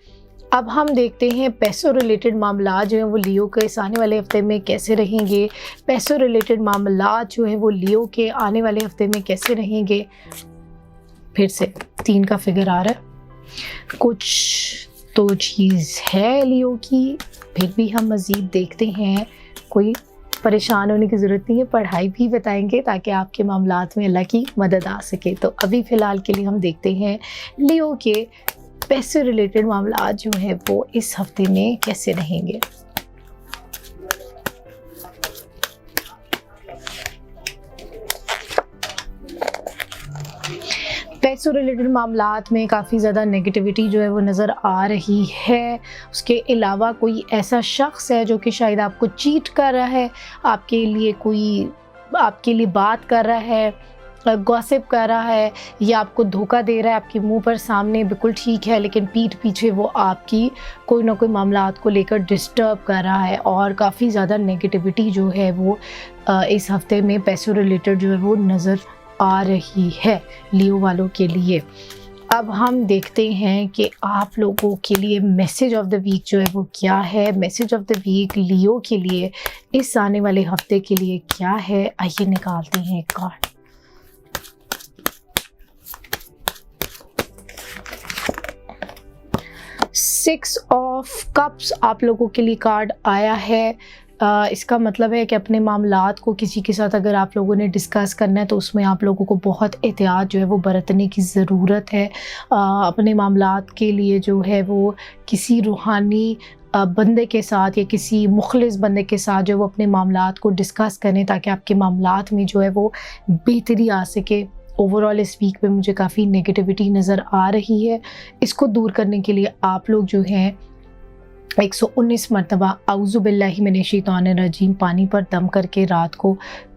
अब हम देखते हैं पैसों रिलेटेड मामला जो हैं वो लियो के इस आने वाले हफ्ते में कैसे रहेंगे। पैसों रिलेटेड मामला जो हैं वो लियो के आने वाले हफ्ते में कैसे रहेंगे। फिर से 3 का फिगर आ रहा है। कुछ तो चीज़ है लियो की, फिर भी हम मज़ीद देखते हैं। कोई परेशान होने की ज़रूरत नहीं है, पढ़ाई भी बताएंगे ताकि आपके मामलात में अल्लाह की मदद आ सके। तो अभी फ़िलहाल के लिए हम देखते हैं लियो के पैसे रिलेटेड मामला जो है वो इस हफ्ते में कैसे रहेंगे। पैसों रिलेटेड मामलात में काफ़ी ज़्यादा नेगेटिविटी जो है वो नज़र आ रही है। उसके अलावा कोई ऐसा शख्स है जो कि शायद आपको चीट कर रहा है, आपके लिए बात कर रहा है, गॉसिप कर रहा है या आपको धोखा दे रहा है। आपके मुंह पर सामने बिल्कुल ठीक है लेकिन पीठ पीछे वो आपकी कोई ना कोई मामलात को लेकर डिस्टर्ब कर रहा है और काफ़ी ज़्यादा नेगेटिविटी जो है वो इस हफ्ते में पैसों रिलेटेड जो है वो नज़र आ रही है लियो वालों के लिए। अब हम देखते हैं कि आप लोगों के लिए मैसेज ऑफ द वीक जो है वो क्या है। मैसेज ऑफ द वीक लियो के लिए इस आने वाले हफ्ते के लिए क्या है। आइए निकालते हैं एक कार्ड। सिक्स ऑफ कप्स आप लोगों के लिए कार्ड आया है। इसका मतलब है कि अपने मामलात को किसी के साथ अगर आप लोगों ने डिस्कस करना है तो उसमें आप लोगों को बहुत एहतियात जो है वो बरतने की ज़रूरत है। अपने मामलात के लिए जो है वो किसी रूहानी बंदे के साथ या किसी मुखलिस बंदे के साथ जो वो अपने मामलात को डिस्कस करें ताकि आपके मामलात में जो है वो बेहतरी आ सके। ओवरऑल इस वीक में मुझे काफ़ी नेगेटिविटी नज़र आ रही है। इसको दूर करने के लिए आप लोग जो हैं 119 मरतबा औज़ु बिल्लाहि मिनश शैतानिर रजीम पानी पर दम करके रात को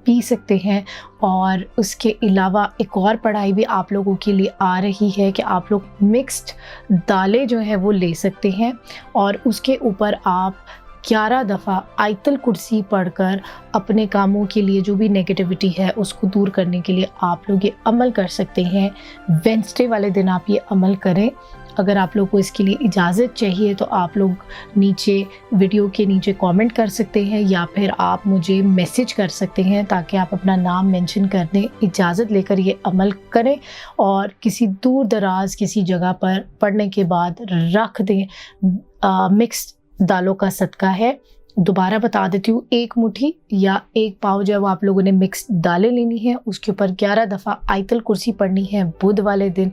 पी सकते हैं। और उसके अलावा एक और पढ़ाई भी आप लोगों के लिए आ रही है कि आप लोग मिक्स्ड दालें जो हैं वो ले सकते हैं और उसके ऊपर आप 11 दफ़ा आयतल कुर्सी पढ़कर अपने कामों के लिए जो भी नेगेटिविटी है उसको दूर करने के लिए आप लोग ये अमल कर सकते हैं। वेडनेसडे वाले दिन आप ये अमल करें। अगर आप लोग को इसके लिए इजाज़त चाहिए तो आप लोग नीचे वीडियो के नीचे कमेंट कर सकते हैं या फिर आप मुझे मैसेज कर सकते हैं ताकि आप अपना नाम मेंशन कर दें, इजाज़त लेकर ये अमल करें और किसी दूर दराज किसी जगह पर पढ़ने के बाद रख दें। मिक्स्ड दालों का सदका है। दोबारा बता देती हूँ, 1 मुट्ठी या 1 पाव जब आप लोगों ने मिक्स दालें लेनी है, उसके ऊपर 11 दफ़ा आयतल कुर्सी पढ़नी है बुध वाले दिन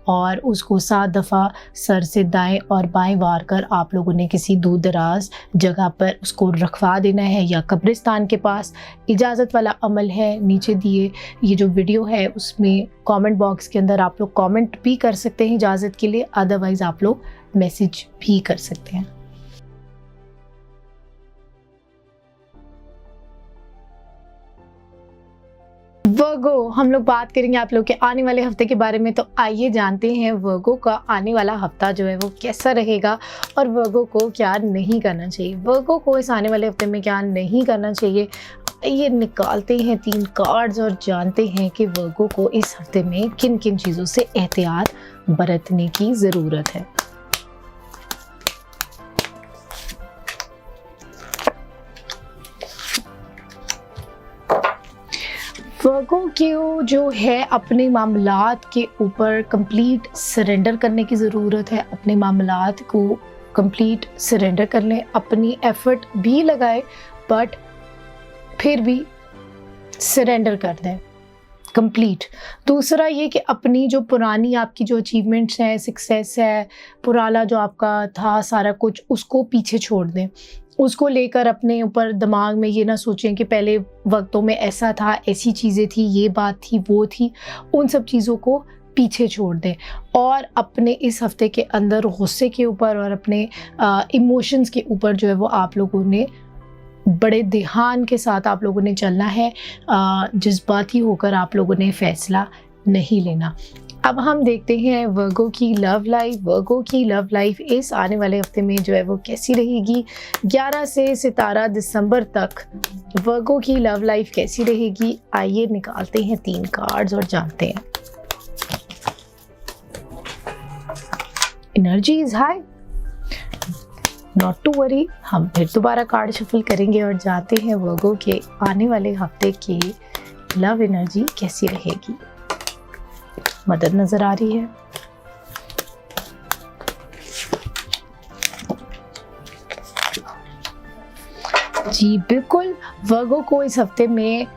और उसको 7 दफ़ा सर से दाएं और बाएं वार कर आप लोगों ने किसी दूर दराज जगह पर उसको रखवा देना है या कब्रिस्तान के पास। इजाज़त वाला अमल है। नीचे दिए ये जो वीडियो है उसमें कमेंट बॉक्स के अंदर आप लोग कमेंट भी कर सकते हैं इजाज़त के लिए, अदरवाइज़ आप लोग मैसेज भी कर सकते हैं। वर्गो, हम लोग बात करेंगे आप लोग के आने वाले हफ्ते के बारे में। तो आइए जानते हैं वर्गो का आने वाला हफ्ता जो है वो कैसा रहेगा और वर्गो को क्या नहीं करना चाहिए। वर्गो को इस आने वाले हफ्ते में क्या नहीं करना चाहिए, ये निकालते हैं 3 कार्ड्स और जानते हैं कि वर्गो को इस हफ्ते में किन किन चीज़ों से एहतियात बरतने की ज़रूरत है। वर्गो को जो है अपने मामलात के ऊपर कंप्लीट सरेंडर करने की ज़रूरत है। अपने मामलात को कंप्लीट सरेंडर कर लें, अपनी एफर्ट भी लगाए बट फिर भी सरेंडर कर दें कंप्लीट। दूसरा ये कि अपनी जो पुरानी आपकी जो अचीवमेंट्स हैं, सक्सेस है, पुराना जो आपका था सारा कुछ, उसको पीछे छोड़ दें। उसको लेकर अपने ऊपर दिमाग में ये ना सोचें कि पहले वक्तों में ऐसा था, ऐसी चीज़ें थी, ये बात थी, वो थी। उन सब चीज़ों को पीछे छोड़ दें और अपने इस हफ्ते के अंदर गुस्से के ऊपर और अपने इमोशंस के ऊपर जो है वो आप लोगों ने बड़े ध्यान के साथ आप लोगों ने चलना है। जज्बाती होकर आप लोगों ने फ़ैसला नहीं लेना। अब हम देखते हैं वर्गो की लव लाइफ। वर्गो की लव लाइफ इस आने वाले हफ्ते में जो है वो कैसी रहेगी। 11 से 17 दिसंबर तक वर्गो की लव लाइफ कैसी रहेगी। आइए निकालते हैं 3 कार्ड्स और जानते हैं। Energy is high, not to worry. हम फिर दोबारा कार्ड शफल करेंगे और जानते हैं वर्गो के आने वाले हफ्ते की लव एनर्जी कैसी रहेगी। मदद नजर आ रही है। जी बिल्कुल, वर्गो को इस हफ्ते में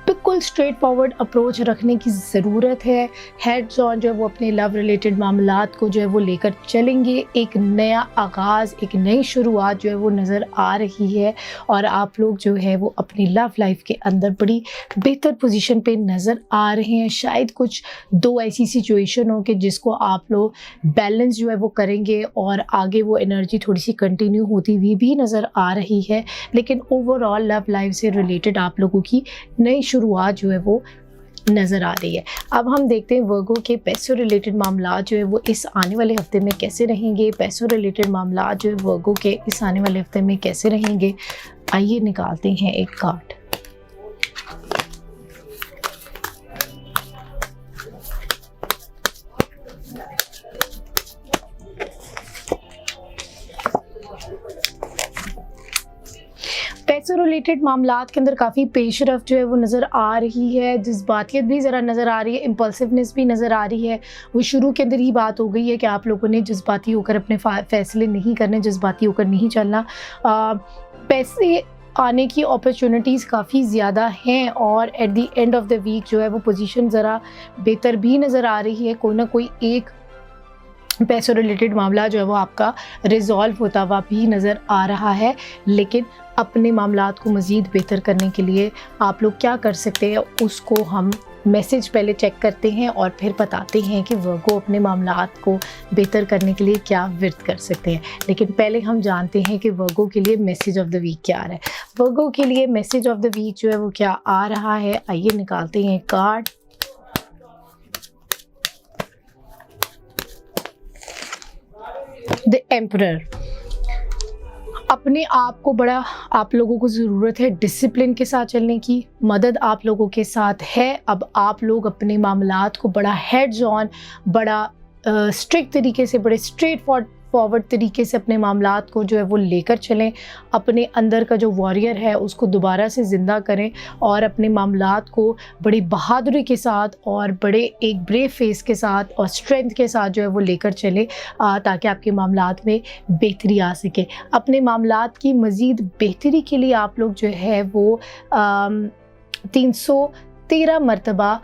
बिल्कुल स्ट्रेट फॉरवर्ड अप्रोच रखने की ज़रूरत है। हेड्स ऑन जो है वो अपने लव रिलेटेड मामलात को जो है वो लेकर चलेंगे। एक नया आगाज़, एक नई शुरुआत जो है वो नज़र आ रही है और आप लोग जो है वो अपनी लव लाइफ के अंदर बड़ी बेहतर पोजीशन पे नज़र आ रहे हैं। शायद कुछ 2 ऐसी सिचुएशन हो कि जिसको आप लोग बैलेंस जो है वो करेंगे और आगे वो एनर्जी थोड़ी सी कंटिन्यू होती हुई भी नज़र आ रही है। लेकिन ओवरऑल लव लाइफ से रिलेटेड आप लोगों की नई शुरुआत जो है वो नज़र आ रही है। अब हम देखते हैं वर्गो के पैसों रिलेटेड मामला जो है वो इस आने वाले हफ्ते में कैसे रहेंगे। पैसों रिलेटेड मामला जो है वर्गो के इस आने वाले हफ्ते में कैसे रहेंगे। आइए निकालते हैं एक कार्ड। पैसों रिलेटेड मामलात के अंदर काफ़ी पेशरफ्त जो है वो नज़र आ रही है। जज्बातियत भी ज़रा नज़र आ रही है, इम्पल्सिवनेस भी नज़र आ रही है। वो शुरू के अंदर ही बात हो गई है कि आप लोगों ने जज्बाती होकर अपने फ़ैसले नहीं करने, जज्बाती होकर नहीं चलना। पैसे आने की अपॉर्चुनिटीज़ काफ़ी ज़्यादा हैं और at the end of the week जो है वो पोजीशन ज़रा बेहतर भी नज़र आ रही है। कोई ना कोई एक पैसों रिलेटेड मामला जो है वो आपका रिजॉल्व होता हुआ भी नज़र आ रहा है। लेकिन अपने मामलात को मज़ीद बेहतर करने के लिए आप लोग क्या कर सकते हैं उसको हम मैसेज पहले चेक करते हैं और फिर बताते हैं कि वर्गो अपने मामलात को बेहतर करने के लिए क्या विर्त कर सकते हैं। लेकिन पहले हम जानते हैं कि वर्गो के लिए मैसेज ऑफ द वीक क्या आ रहा है। वर्गो के लिए मैसेज ऑफ द वीक जो है वो क्या आ रहा है। आइए निकालते हैं कार्ड। The emperor. अपने आप को बड़ा आप लोगों को ज़रूरत है डिसिप्लिन के साथ चलने की, मदद आप लोगों के साथ है। अब आप लोग अपने मामलात को बड़ा हेड्स ऑन, बड़ा स्ट्रिक्ट तरीके से, बड़े स्ट्रेट फॉरवर्ड तरीके से अपने मामलात को जो है वो लेकर चलें। अपने अंदर का जो वॉरियर है उसको दोबारा से ज़िंदा करें और अपने मामलात को बड़ी बहादुरी के साथ और बड़े एक ब्रेव फेस के साथ और स्ट्रेंथ के साथ जो है वो लेकर चलें, ताकि आपके मामलात में बेहतरी आ सके। अपने मामलात की मज़ीद बेहतरी के लिए आप लोग जो है वो 313 मरतबा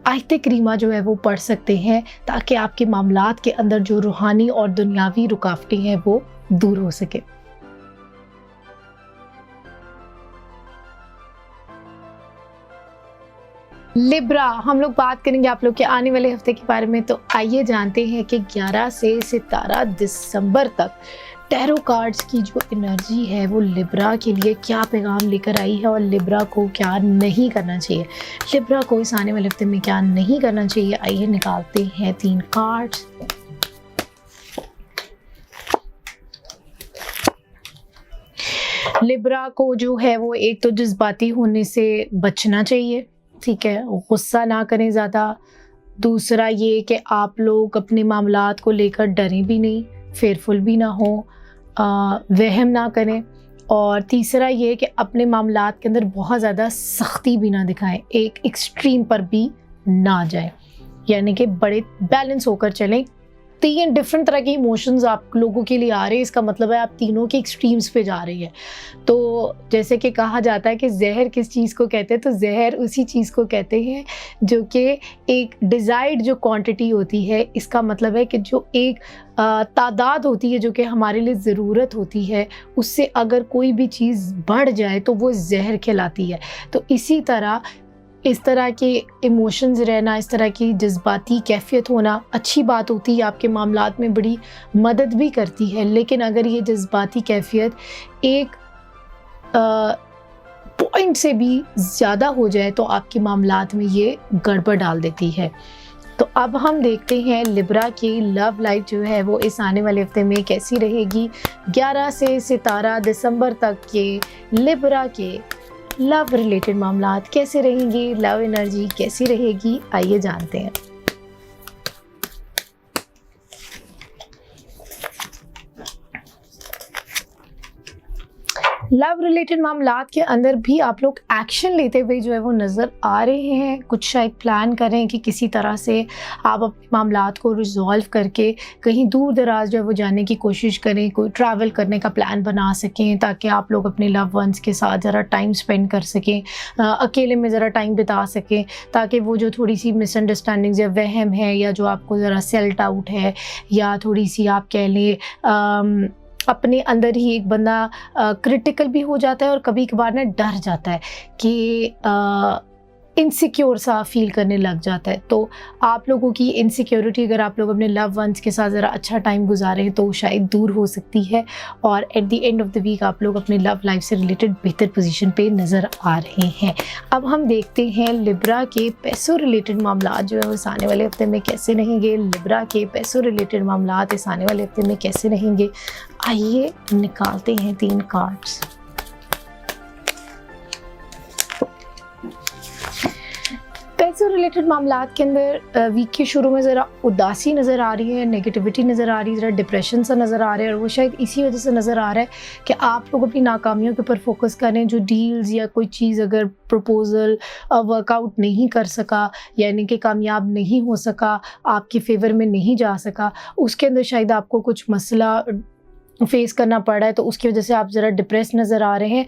आयत करीमा जो है वो पढ़ सकते हैं, ताकि आपके मामलात के अंदर जो रूहानी और दुनियावी रुकावटें हैं वो दूर हो सके। लिब्रा, हम लोग बात करेंगे आप लोग के आने वाले हफ्ते के बारे में। तो आइए जानते हैं कि 11 से 17 दिसंबर तक टैरो कार्ड्स की जो एनर्जी है वो लिब्रा के लिए क्या पैगाम लेकर आई है और लिब्रा को क्या नहीं करना चाहिए। लिब्रा को इस आने वाले हफ्ते में क्या नहीं करना चाहिए, आइए निकालते हैं 3 कार्ड्स। लिब्रा को जो है वो एक तो जज्बाती होने से बचना चाहिए, ठीक है, गुस्सा ना करें ज़्यादा। दूसरा ये कि आप लोग अपने मामलात को लेकर डरें भी नहीं, फेयरफुल भी ना हो, वहम ना करें। और तीसरा ये कि अपने मामलात के अंदर बहुत ज़्यादा सख्ती भी ना दिखाएं, एक एक्सट्रीम पर भी ना जाए, यानी कि बड़े बैलेंस होकर चलें। 3 डिफरेंट तरह के इमोशंस आप लोगों के लिए आ रहे हैं, इसका मतलब है आप तीनों के एक्सट्रीम्स पे जा रही है। तो जैसे कि कहा जाता है कि जहर किस चीज़ को कहते हैं, तो जहर उसी चीज़ को कहते हैं जो कि एक डिज़ायर्ड जो क्वांटिटी होती है। इसका मतलब है कि जो एक तादाद होती है जो कि हमारे लिए ज़रूरत होती है, उससे अगर कोई भी चीज़ बढ़ जाए तो वो जहर कहलाती है। तो इसी तरह इस तरह के इमोशंस रहना, इस तरह की जज्बाती कैफियत होना अच्छी बात होती है, आपके मामलात में बड़ी मदद भी करती है। लेकिन अगर ये जज्बाती कैफियत एक पॉइंट से भी ज़्यादा हो जाए तो आपके मामलात में ये गड़बड़ डाल देती है। तो अब हम देखते हैं लिब्रा की लव लाइफ जो है वो इस आने वाले हफ्ते में कैसी रहेगी। 11 से 17 दिसंबर तक के लिब्रा के लव रिलेटेड मामलात कैसे रहेंगे, लव एनर्जी कैसी रहेगी, आइए जानते हैं। लव रिलेटेड मामलात के अंदर भी आप लोग एक्शन लेते हुए जो है वो नज़र आ रहे हैं। कुछ शायद प्लान करें कि किसी तरह से आप अपने मामलात को रिजॉल्व करके कहीं दूर दराज जो है वो जाने की कोशिश करें, कोई ट्रैवल करने का प्लान बना सकें, ताकि आप लोग अपने लव वंस के साथ ज़रा टाइम स्पेंड कर सकें, अकेले में ज़रा टाइम बिता सकें, ताकि वो जो थोड़ी सी मिसअंडरस्टैंडिंग्स या वहम है या जो आपको ज़रा सेल्फ डाउट है या थोड़ी सी आप कह लें अपने अंदर ही एक बंदा क्रिटिकल भी हो जाता है और कभी कभार ना डर जाता है कि इनसिक्योर सा फील करने लग जाता है। तो आप लोगों की इनसिक्योरिटी अगर आप लोग अपने लव वंस के साथ ज़रा अच्छा टाइम गुजारें तो शायद दूर हो सकती है और at the end of the week आप लोग अपने लव लाइफ से रिलेटेड बेहतर पोजीशन पे नज़र आ रहे हैं। अब हम देखते हैं लिब्रा के पैसों रिलेटेड मामला जो है इस आने वाले हफ्ते में कैसे रहेंगे। लिब्रा के पैसों रिलेटेड मामला इस आने वाले हफ्ते में कैसे रहेंगे, आइए निकालते हैं 3 कार्ड्स। पैसों रिलेटेड मामलात के अंदर वीक के शुरू में ज़रा उदासी नज़र आ रही है, नेगेटिविटी नज़र आ रही है, ज़रा डिप्रेशन सा नज़र आ रहा है और वो शायद इसी वजह से नज़र आ रहा है कि आप लोग अपनी नाकामियों के ऊपर फोकस करें। जो डील्स या कोई चीज़ अगर प्रपोज़ल वर्कआउट नहीं कर सका, यानी कि कामयाब नहीं हो सका, आपके फेवर में नहीं जा सका, उसके अंदर शायद आपको कुछ मसला फेस करना पड़ रहा है, तो उसकी वजह से आप ज़रा डिप्रेस नज़र आ रहे हैं।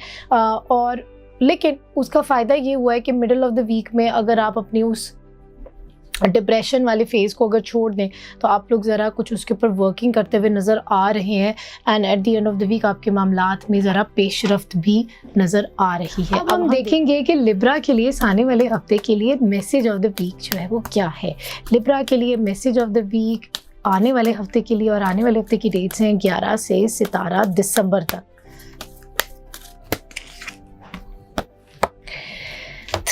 और लेकिन उसका फ़ायदा ये हुआ है कि मिडल ऑफ द वीक में अगर आप अपनी उस डिप्रेशन वाले फेज़ को अगर छोड़ दें तो आप लोग ज़रा कुछ उसके ऊपर वर्किंग करते हुए नज़र आ रहे हैं and at the end of the week आपके मामलात में ज़रा पेशरफ्त भी नज़र आ रही है। अब हम देखेंगे कि लिब्रा के लिए आने वाले हफ्ते के लिए मैसेज ऑफ द वीक जो है वो क्या है। लिब्रा के लिए मैसेज ऑफ द वीक आने वाले हफ्ते के लिए, और आने वाले हफ्ते की डेट्स हैं 11 से 17 दिसंबर तक।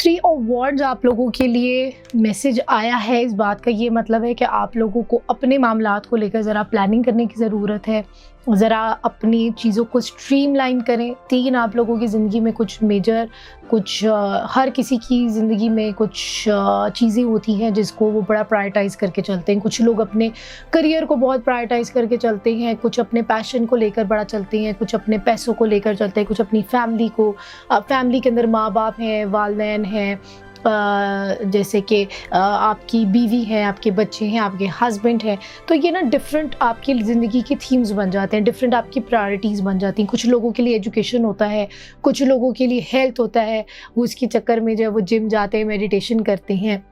3 ऑफ वॉन्ड्स आप लोगों के लिए मैसेज आया है। इस बात का ये मतलब है कि आप लोगों को अपने मामलात को लेकर ज़रा प्लानिंग करने की ज़रूरत है, ज़रा अपनी चीज़ों को स्ट्रीमलाइन करें। 3 आप लोगों की ज़िंदगी में कुछ मेजर, कुछ हर किसी की ज़िंदगी में कुछ चीज़ें होती हैं जिसको वो बड़ा प्रायोरिटाइज़ करके चलते हैं। कुछ लोग अपने करियर को बहुत प्रायोरिटाइज़ करके चलते हैं, कुछ अपने पैशन को लेकर बड़ा चलते हैं, कुछ अपने पैसों को लेकर चलते हैं, कुछ अपनी फैमिली को। फैमिली के अंदर माँ बाप हैं, वालिदैन हैं, जैसे कि आपकी बीवी है, आपके बच्चे हैं, आपके हस्बैंड हैं। तो ये ना डिफरेंट आपकी ज़िंदगी की थीम्स बन जाते हैं, डिफरेंट आपकी प्रायोरिटीज़ बन जाती हैं। कुछ लोगों के लिए एजुकेशन होता है, कुछ लोगों के लिए हेल्थ होता है, वो उसके चक्कर में जो है वो जिम जाते हैं, मेडिटेशन करते हैं,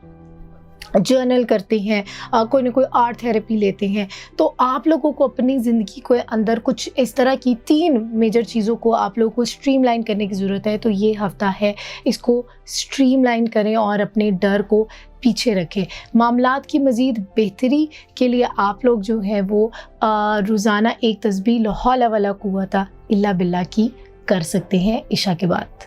जर्नल करते हैं, कोई ना कोई आर्ट थेरेपी लेते हैं। तो आप लोगों को अपनी ज़िंदगी के अंदर कुछ इस तरह की 3 मेजर चीज़ों को आप लोगों को स्ट्रीमलाइन करने की ज़रूरत है। तो ये हफ़्ता है, इसको स्ट्रीमलाइन करें और अपने डर को पीछे रखें। मामलात की मज़ीद बेहतरी के लिए आप लोग जो है वो रोज़ाना एक तस्बीह ला हौला वला कुव्वता इल्ला बिल्लाह की कर सकते हैं इशा के बाद।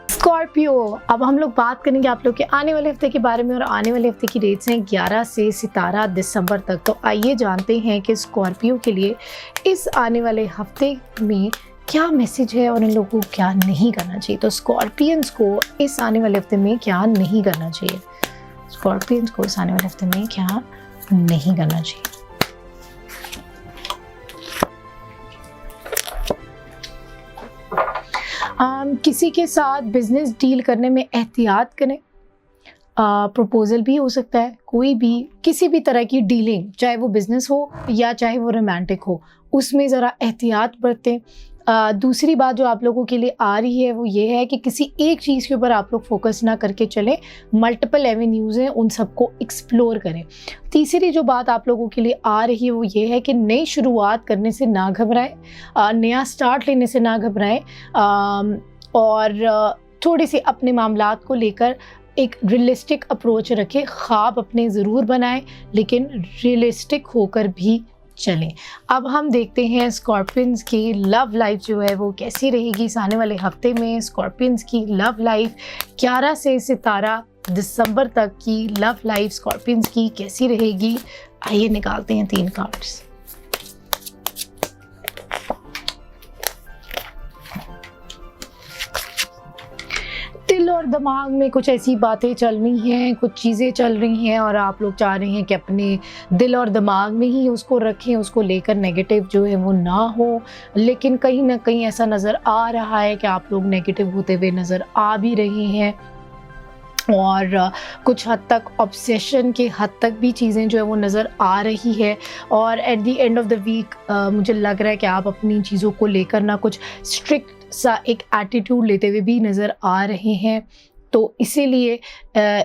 स्कॉर्पियो, अब हम लोग बात करेंगे आप लोग के आने वाले हफ्ते के बारे में, और आने वाले हफ्ते की डेट्स हैं 11 से 17 दिसंबर तक। तो आइए जानते हैं कि स्कॉर्पियो के लिए इस आने वाले हफ्ते में क्या मैसेज है और इन लोगों को क्या नहीं करना चाहिए। तो स्कॉर्पियंस को इस आने वाले हफ्ते में क्या नहीं करना चाहिए, स्कॉर्पियंस को इस आने वाले हफ्ते में क्या नहीं करना चाहिए। किसी के साथ बिजनेस डील करने में एहतियात करें। प्रपोजल भी हो सकता है, कोई भी किसी भी तरह की डीलिंग, चाहे वो बिजनेस हो या चाहे वो रोमांटिक हो, उसमें ज़रा एहतियात बरतें। दूसरी बात जो आप लोगों के लिए आ रही है वो ये है कि किसी एक चीज़ के ऊपर आप लोग फोकस ना करके चलें, मल्टीपल एवेन्यूज़ हैं, उन सबको एक्सप्लोर करें। तीसरी जो बात आप लोगों के लिए आ रही है वो ये है कि नई शुरुआत करने से ना घबराएं, नया स्टार्ट लेने से ना घबराएं, और थोड़ी सी अपने मामलात को लेकर एक रियलिस्टिक अप्रोच रखें। ख्वाब अपने ज़रूर बनाएं लेकिन रियलिस्टिक होकर भी चलें। अब हम देखते हैं स्कॉर्पियंस की लव लाइफ जो है वो कैसी रहेगी इस आने वाले हफ्ते में। स्कॉर्पियंस की लव लाइफ 11 से 17 दिसंबर तक की लव लाइफ स्कॉर्पियंस की कैसी रहेगी। आइए निकालते हैं 3 कार्ड्स। दिल और दिमाग में कुछ ऐसी बातें चल रही हैं, कुछ चीज़ें चल रही हैं और आप लोग चाह रहे हैं कि अपने दिल और दिमाग में ही उसको रखें, उसको लेकर नेगेटिव जो है वो ना हो। लेकिन कहीं ना कहीं ऐसा नज़र आ रहा है कि आप लोग नेगेटिव होते हुए नज़र आ भी रहे हैं और कुछ हद तक ऑब्सेशन के हद तक भी चीज़ें जो है वो नज़र आ रही है। और at the end of the week मुझे लग रहा है कि आप अपनी चीज़ों को लेकर ना कुछ स्ट्रिक्ट सा एक एटीट्यूड लेते हुए भी नज़र आ रहे हैं। तो इसीलिए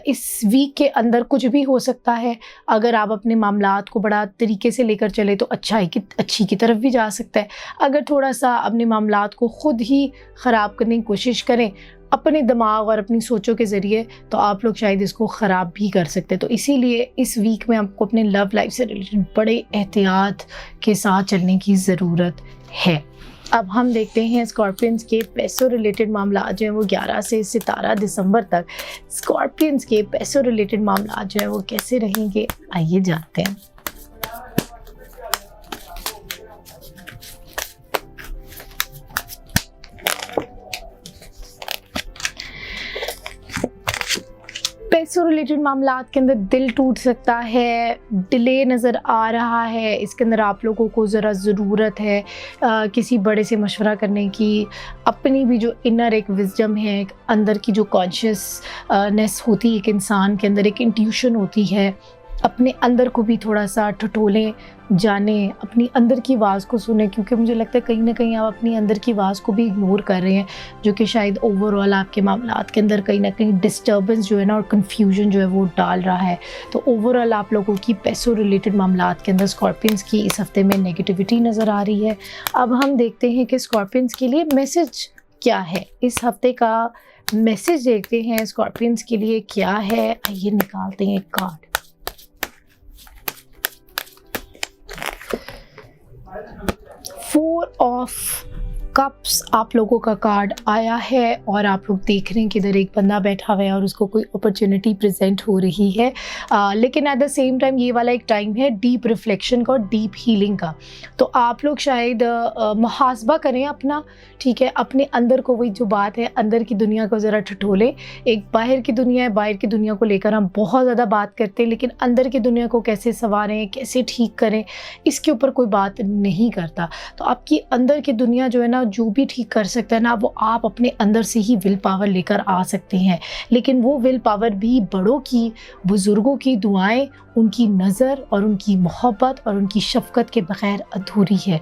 इस वीक के अंदर कुछ भी हो सकता है। अगर आप अपने मामलात को बड़ा तरीके से लेकर चले तो अच्छी की तरफ भी जा सकता है। अगर थोड़ा सा अपने मामलात को ख़ुद ही ख़राब करने की कोशिश करें अपने दिमाग और अपनी सोचों के ज़रिए, तो आप लोग शायद इसको ख़राब भी कर सकते हैं। तो इसीलिए इस वीक में आपको अपने लव लाइफ से रिलेटेड बड़े एहतियात के साथ चलने की ज़रूरत है। अब हम देखते हैं स्कॉर्पियंस के पैसों रिलेटेड मामला जो है वो 11 से 17 दिसंबर तक स्कॉर्पियंस के पैसों रिलेटेड मामला जो है वो कैसे रहेंगे। आइए जानते हैं। पैसों रिलेटेड मामलात के अंदर दिल टूट सकता है, डिले नज़र आ रहा है। इसके अंदर आप लोगों को ज़रा ज़रूरत है किसी बड़े से मशवरा करने की। अपनी भी जो इनर एक विजडम है, एक अंदर की जो कॉन्शियसनेस होती है एक इंसान के अंदर, एक इंट्यूशन होती है, अपने अंदर को भी थोड़ा सा ठठोलें, जाने, अपनी अंदर की आवाज़ को सुने। क्योंकि मुझे लगता है कहीं ना कहीं आप अपनी अंदर की आवाज़ को भी इग्नोर कर रहे हैं, जो कि शायद ओवरऑल आपके मामलात के अंदर कहीं ना कहीं डिस्टर्बेंस जो है ना और कन्फ्यूजन जो है वो डाल रहा है। तो ओवरऑल आप लोगों की पैसों रिलेटेड मामलात के अंदर स्कॉर्पियंस की इस हफ्ते में नेगेटिविटी नज़र आ रही है। अब हम देखते हैं कि स्कॉर्पियंस के लिए मैसेज क्या है। इस हफ्ते का मैसेज देखते हैं स्कॉर्पियंस के लिए क्या है। आइए निकालते हैं एक कार्ड। फोर ऑफ कप्स आप लोगों का कार्ड आया है और आप लोग देख रहे हैं कि इधर एक बंदा बैठा हुआ है और उसको कोई अपॉर्चुनिटी प्रेजेंट हो रही है, लेकिन एट द सेम टाइम ये वाला एक टाइम है डीप रिफ्लेक्शन का और डीप हीलिंग का। तो आप लोग शायद मुहासबा करें अपना, ठीक है, अपने अंदर को, वही जो बात है अंदर की दुनिया को ज़रा ठिठोलें। एक बाहर की दुनिया है, बाहर की दुनिया को लेकर हम बहुत ज़्यादा बात करते हैं, लेकिन अंदर की दुनिया को कैसे संवारें, कैसे ठीक करें, इसके ऊपर कोई बात नहीं करता। तो आपकी अंदर की दुनिया जो है ना, जो भी ठीक कर सकता है ना, वो आप अपने अंदर से ही विल पावर लेकर आ सकते हैं। लेकिन वो विल पावर भी बड़ों की, बुजुर्गों की दुआएं, उनकी नज़र और उनकी मोहब्बत और उनकी शफ़क़त के बग़ैर अधूरी है।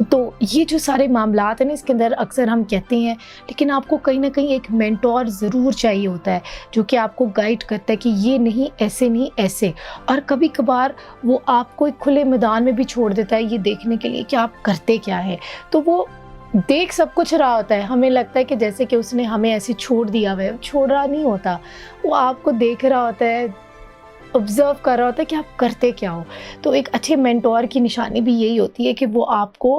तो ये जो सारे मामलात हैं ना, इसके अंदर अक्सर हम कहते हैं, लेकिन आपको कहीं ना कहीं एक मेंटोर ज़रूर चाहिए होता है जो कि आपको गाइड करता है कि ये नहीं, ऐसे नहीं, ऐसे। और कभी कभार वो आपको एक खुले मैदान में भी छोड़ देता है ये देखने के लिए कि आप करते क्या है। तो वो देख सब कुछ रहा होता है, हमें लगता है कि जैसे कि उसने हमें ऐसे छोड़ दिया हुआ है, छोड़ रहा नहीं होता, वो आपको देख रहा होता है, ऑब्ज़र्व कर रहा होता है कि आप करते क्या हो। तो एक अच्छे मेंटोर की निशानी भी यही होती है कि वो आपको,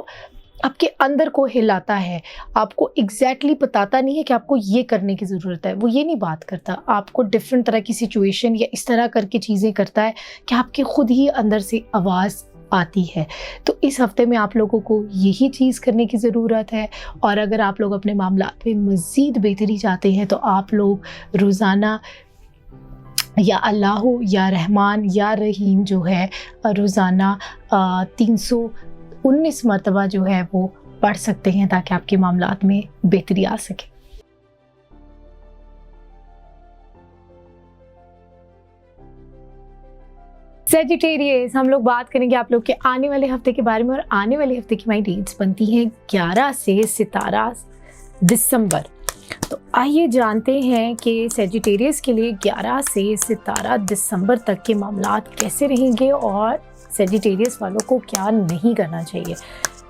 आपके अंदर को हिलाता है, आपको एग्जैक्टली बताता नहीं है कि आपको ये करने की ज़रूरत है, वो ये नहीं बात करता, आपको डिफरेंट तरह की सिचुएशन या इस तरह करके चीज़ें करता है कि आपके खुद ही अंदर से आवाज़ आती है। तो इस हफ्ते में आप लोगों को यही चीज़ करने की ज़रूरत है। और अगर आप लोग अपने मामलात में मज़ीद बेहतरी चाहते हैं तो आप लोग रोज़ाना या अल्लाह या रहमान या रहीम जो है रोज़ाना 319 मरतबा जो है वो पढ़ सकते हैं ताकि आपके मामलात में बेहतरी आ सके। सेजिटेरियस, हम लोग बात करेंगे आप लोग के आने वाले हफ्ते के बारे में। और आने वाले हफ्ते की हमारी डेट्स बनती हैं 11 से 17 दिसंबर। तो आइए जानते हैं कि सेजिटेरियस के लिए 11 से 17 दिसंबर तक के मामलात कैसे रहेंगे और सेजिटेरियस वालों को क्या नहीं करना चाहिए।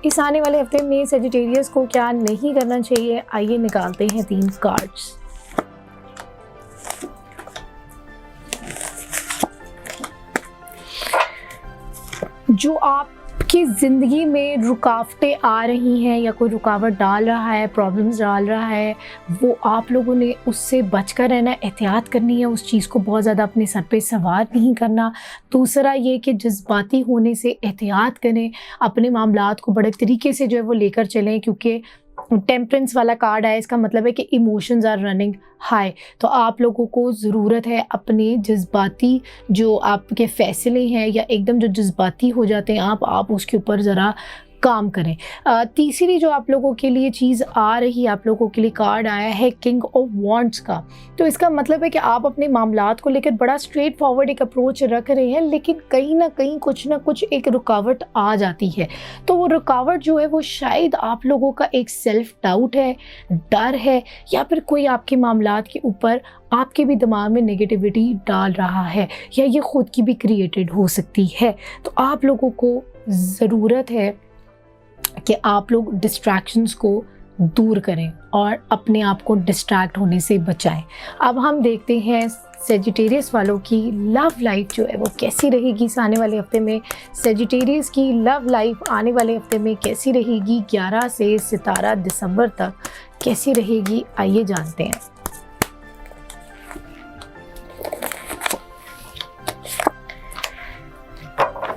इस आने वाले हफ्ते में सेजिटेरियस को क्या नहीं करना चाहिए, आइए निकालते हैं 3 कार्ड्स। जो आपकी ज़िंदगी में रुकावटें आ रही हैं या कोई रुकावट डाल रहा है, प्रॉब्लम्स डाल रहा है, वो आप लोगों ने उससे बचकर रहना, एहतियात करनी है, उस चीज़ को बहुत ज़्यादा अपने सर पे सवार नहीं करना। दूसरा ये कि जज्बाती होने से एहतियात करें, अपने मामलात को बड़े तरीके से जो है वो लेकर चलें, क्योंकि टेम्परेंस वाला कार्ड है, इसका मतलब है कि इमोशंस आर रनिंग हाई। तो आप लोगों को ज़रूरत है अपने जज्बाती जो आपके फ़ैसले हैं या एकदम जो जज्बाती हो जाते हैं आप उसके ऊपर ज़रा काम करें। तीसरी जो आप लोगों के लिए चीज़ आ रही है, आप लोगों के लिए कार्ड आया है किंग ऑफ वॉन्ड्स का। तो इसका मतलब है कि आप अपने मामलात को लेकर बड़ा स्ट्रेट फॉरवर्ड एक अप्रोच रख रहे हैं, लेकिन कहीं ना कहीं कुछ ना कुछ एक रुकावट आ जाती है। तो वो रुकावट जो है वो शायद आप लोगों का एक सेल्फ डाउट है, डर है, या फिर कोई आपके मामलात के ऊपर आपके भी दिमाग में नेगेटिविटी डाल रहा है, या ये ख़ुद की भी क्रिएटेड हो सकती है। तो आप लोगों को ज़रूरत है कि आप लोग डिस्ट्रैक्शंस को दूर करें और अपने आप को डिस्ट्रैक्ट होने से बचाएं। अब हम देखते हैं सेजिटेरियस वालों की लव लाइफ जो है वो कैसी रहेगी इस आने वाले हफ्ते में। सेजिटेरियस की लव लाइफ आने वाले हफ्ते में कैसी रहेगी, 11 से 17 दिसंबर तक कैसी रहेगी, आइए जानते हैं।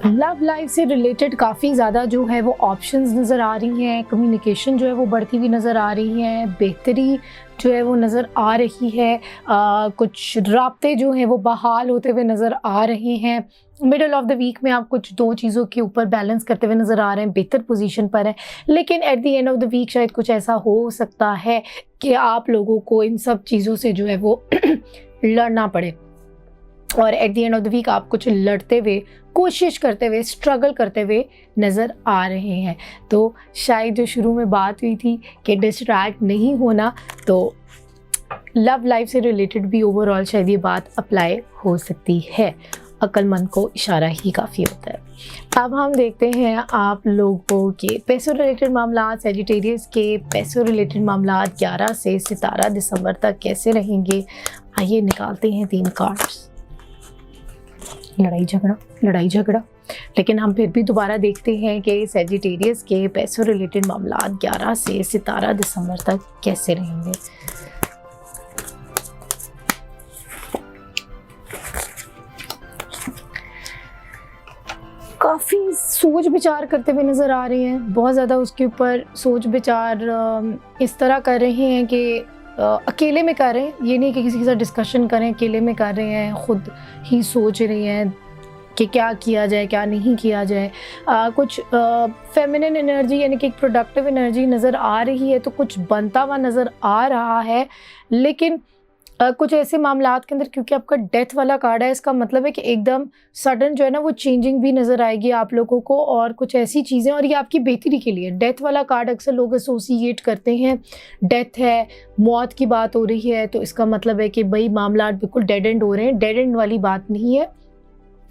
लव लाइफ से रिलेटेड काफ़ी ज़्यादा जो है वो ऑप्शंस नज़र आ रही हैं, कम्युनिकेशन जो है वो बढ़ती हुई नज़र आ रही है, बेहतरी जो है वो नज़र आ रही है, कुछ राब्ते जो हैं वो बहाल होते हुए नज़र आ रहे हैं। मिडल ऑफ द वीक में आप कुछ 2 चीज़ों के ऊपर बैलेंस करते हुए नज़र आ रहे हैं, बेहतर पोजीशन पर हैं। लेकिन at the end of the week शायद कुछ ऐसा हो सकता है कि आप लोगों को इन सब चीज़ों से जो है वो लड़ना पड़े, और at the end of the week आप कुछ लड़ते हुए, कोशिश करते हुए, स्ट्रगल करते हुए नज़र आ रहे हैं। तो शायद जो शुरू में बात हुई थी कि डिस्ट्रैक्ट नहीं होना, तो लव लाइफ से रिलेटेड भी ओवरऑल शायद ये बात अप्लाई हो सकती है। अक्लमंद को इशारा ही काफ़ी होता है। अब हम देखते हैं आप लोगों के पैसों रिलेटेड मामला, सेजिटेरियस के पैसों रिलेटेड मामला 11 से 17 दिसंबर तक कैसे रहेंगे। आइए निकालते हैं 3 कार्ड्स। लड़ाई झगड़ा, लड़ाई झगड़ा, लेकिन हम फिर भी दोबारा देखते हैं कि सैजिटेरियस के पैसों रिलेटेड मामला 11 से 17 दिसंबर तक कैसे रहेंगे। काफ़ी सोच विचार करते हुए नज़र आ रहे हैं, बहुत ज़्यादा उसके ऊपर सोच विचार इस तरह कर रहे हैं कि अकेले में कर रहे हैं, ये नहीं कि किसी के साथ डिस्कशन करें, अकेले में कर रहे हैं, ख़ुद ही सोच रहे हैं कि क्या किया जाए क्या नहीं किया जाए। कुछ फेमिनिन एनर्जी यानी कि एक प्रोडक्टिव एनर्जी नज़र आ रही है, तो कुछ बनता हुआ नज़र आ रहा है। लेकिन कुछ ऐसे मामलात के अंदर, क्योंकि आपका डेथ वाला कार्ड है, इसका मतलब है कि एकदम सडन जो है ना वो चेंजिंग भी नज़र आएगी आप लोगों को, और कुछ ऐसी चीज़ें, और ये आपकी बेहतरी के लिए। डेथ वाला कार्ड अक्सर लोग एसोसिएट करते हैं, डेथ है, मौत की बात हो रही है, तो इसका मतलब है कि भाई मामला बिल्कुल डेड एंड हो रहे हैं। डेड एंड वाली बात नहीं है,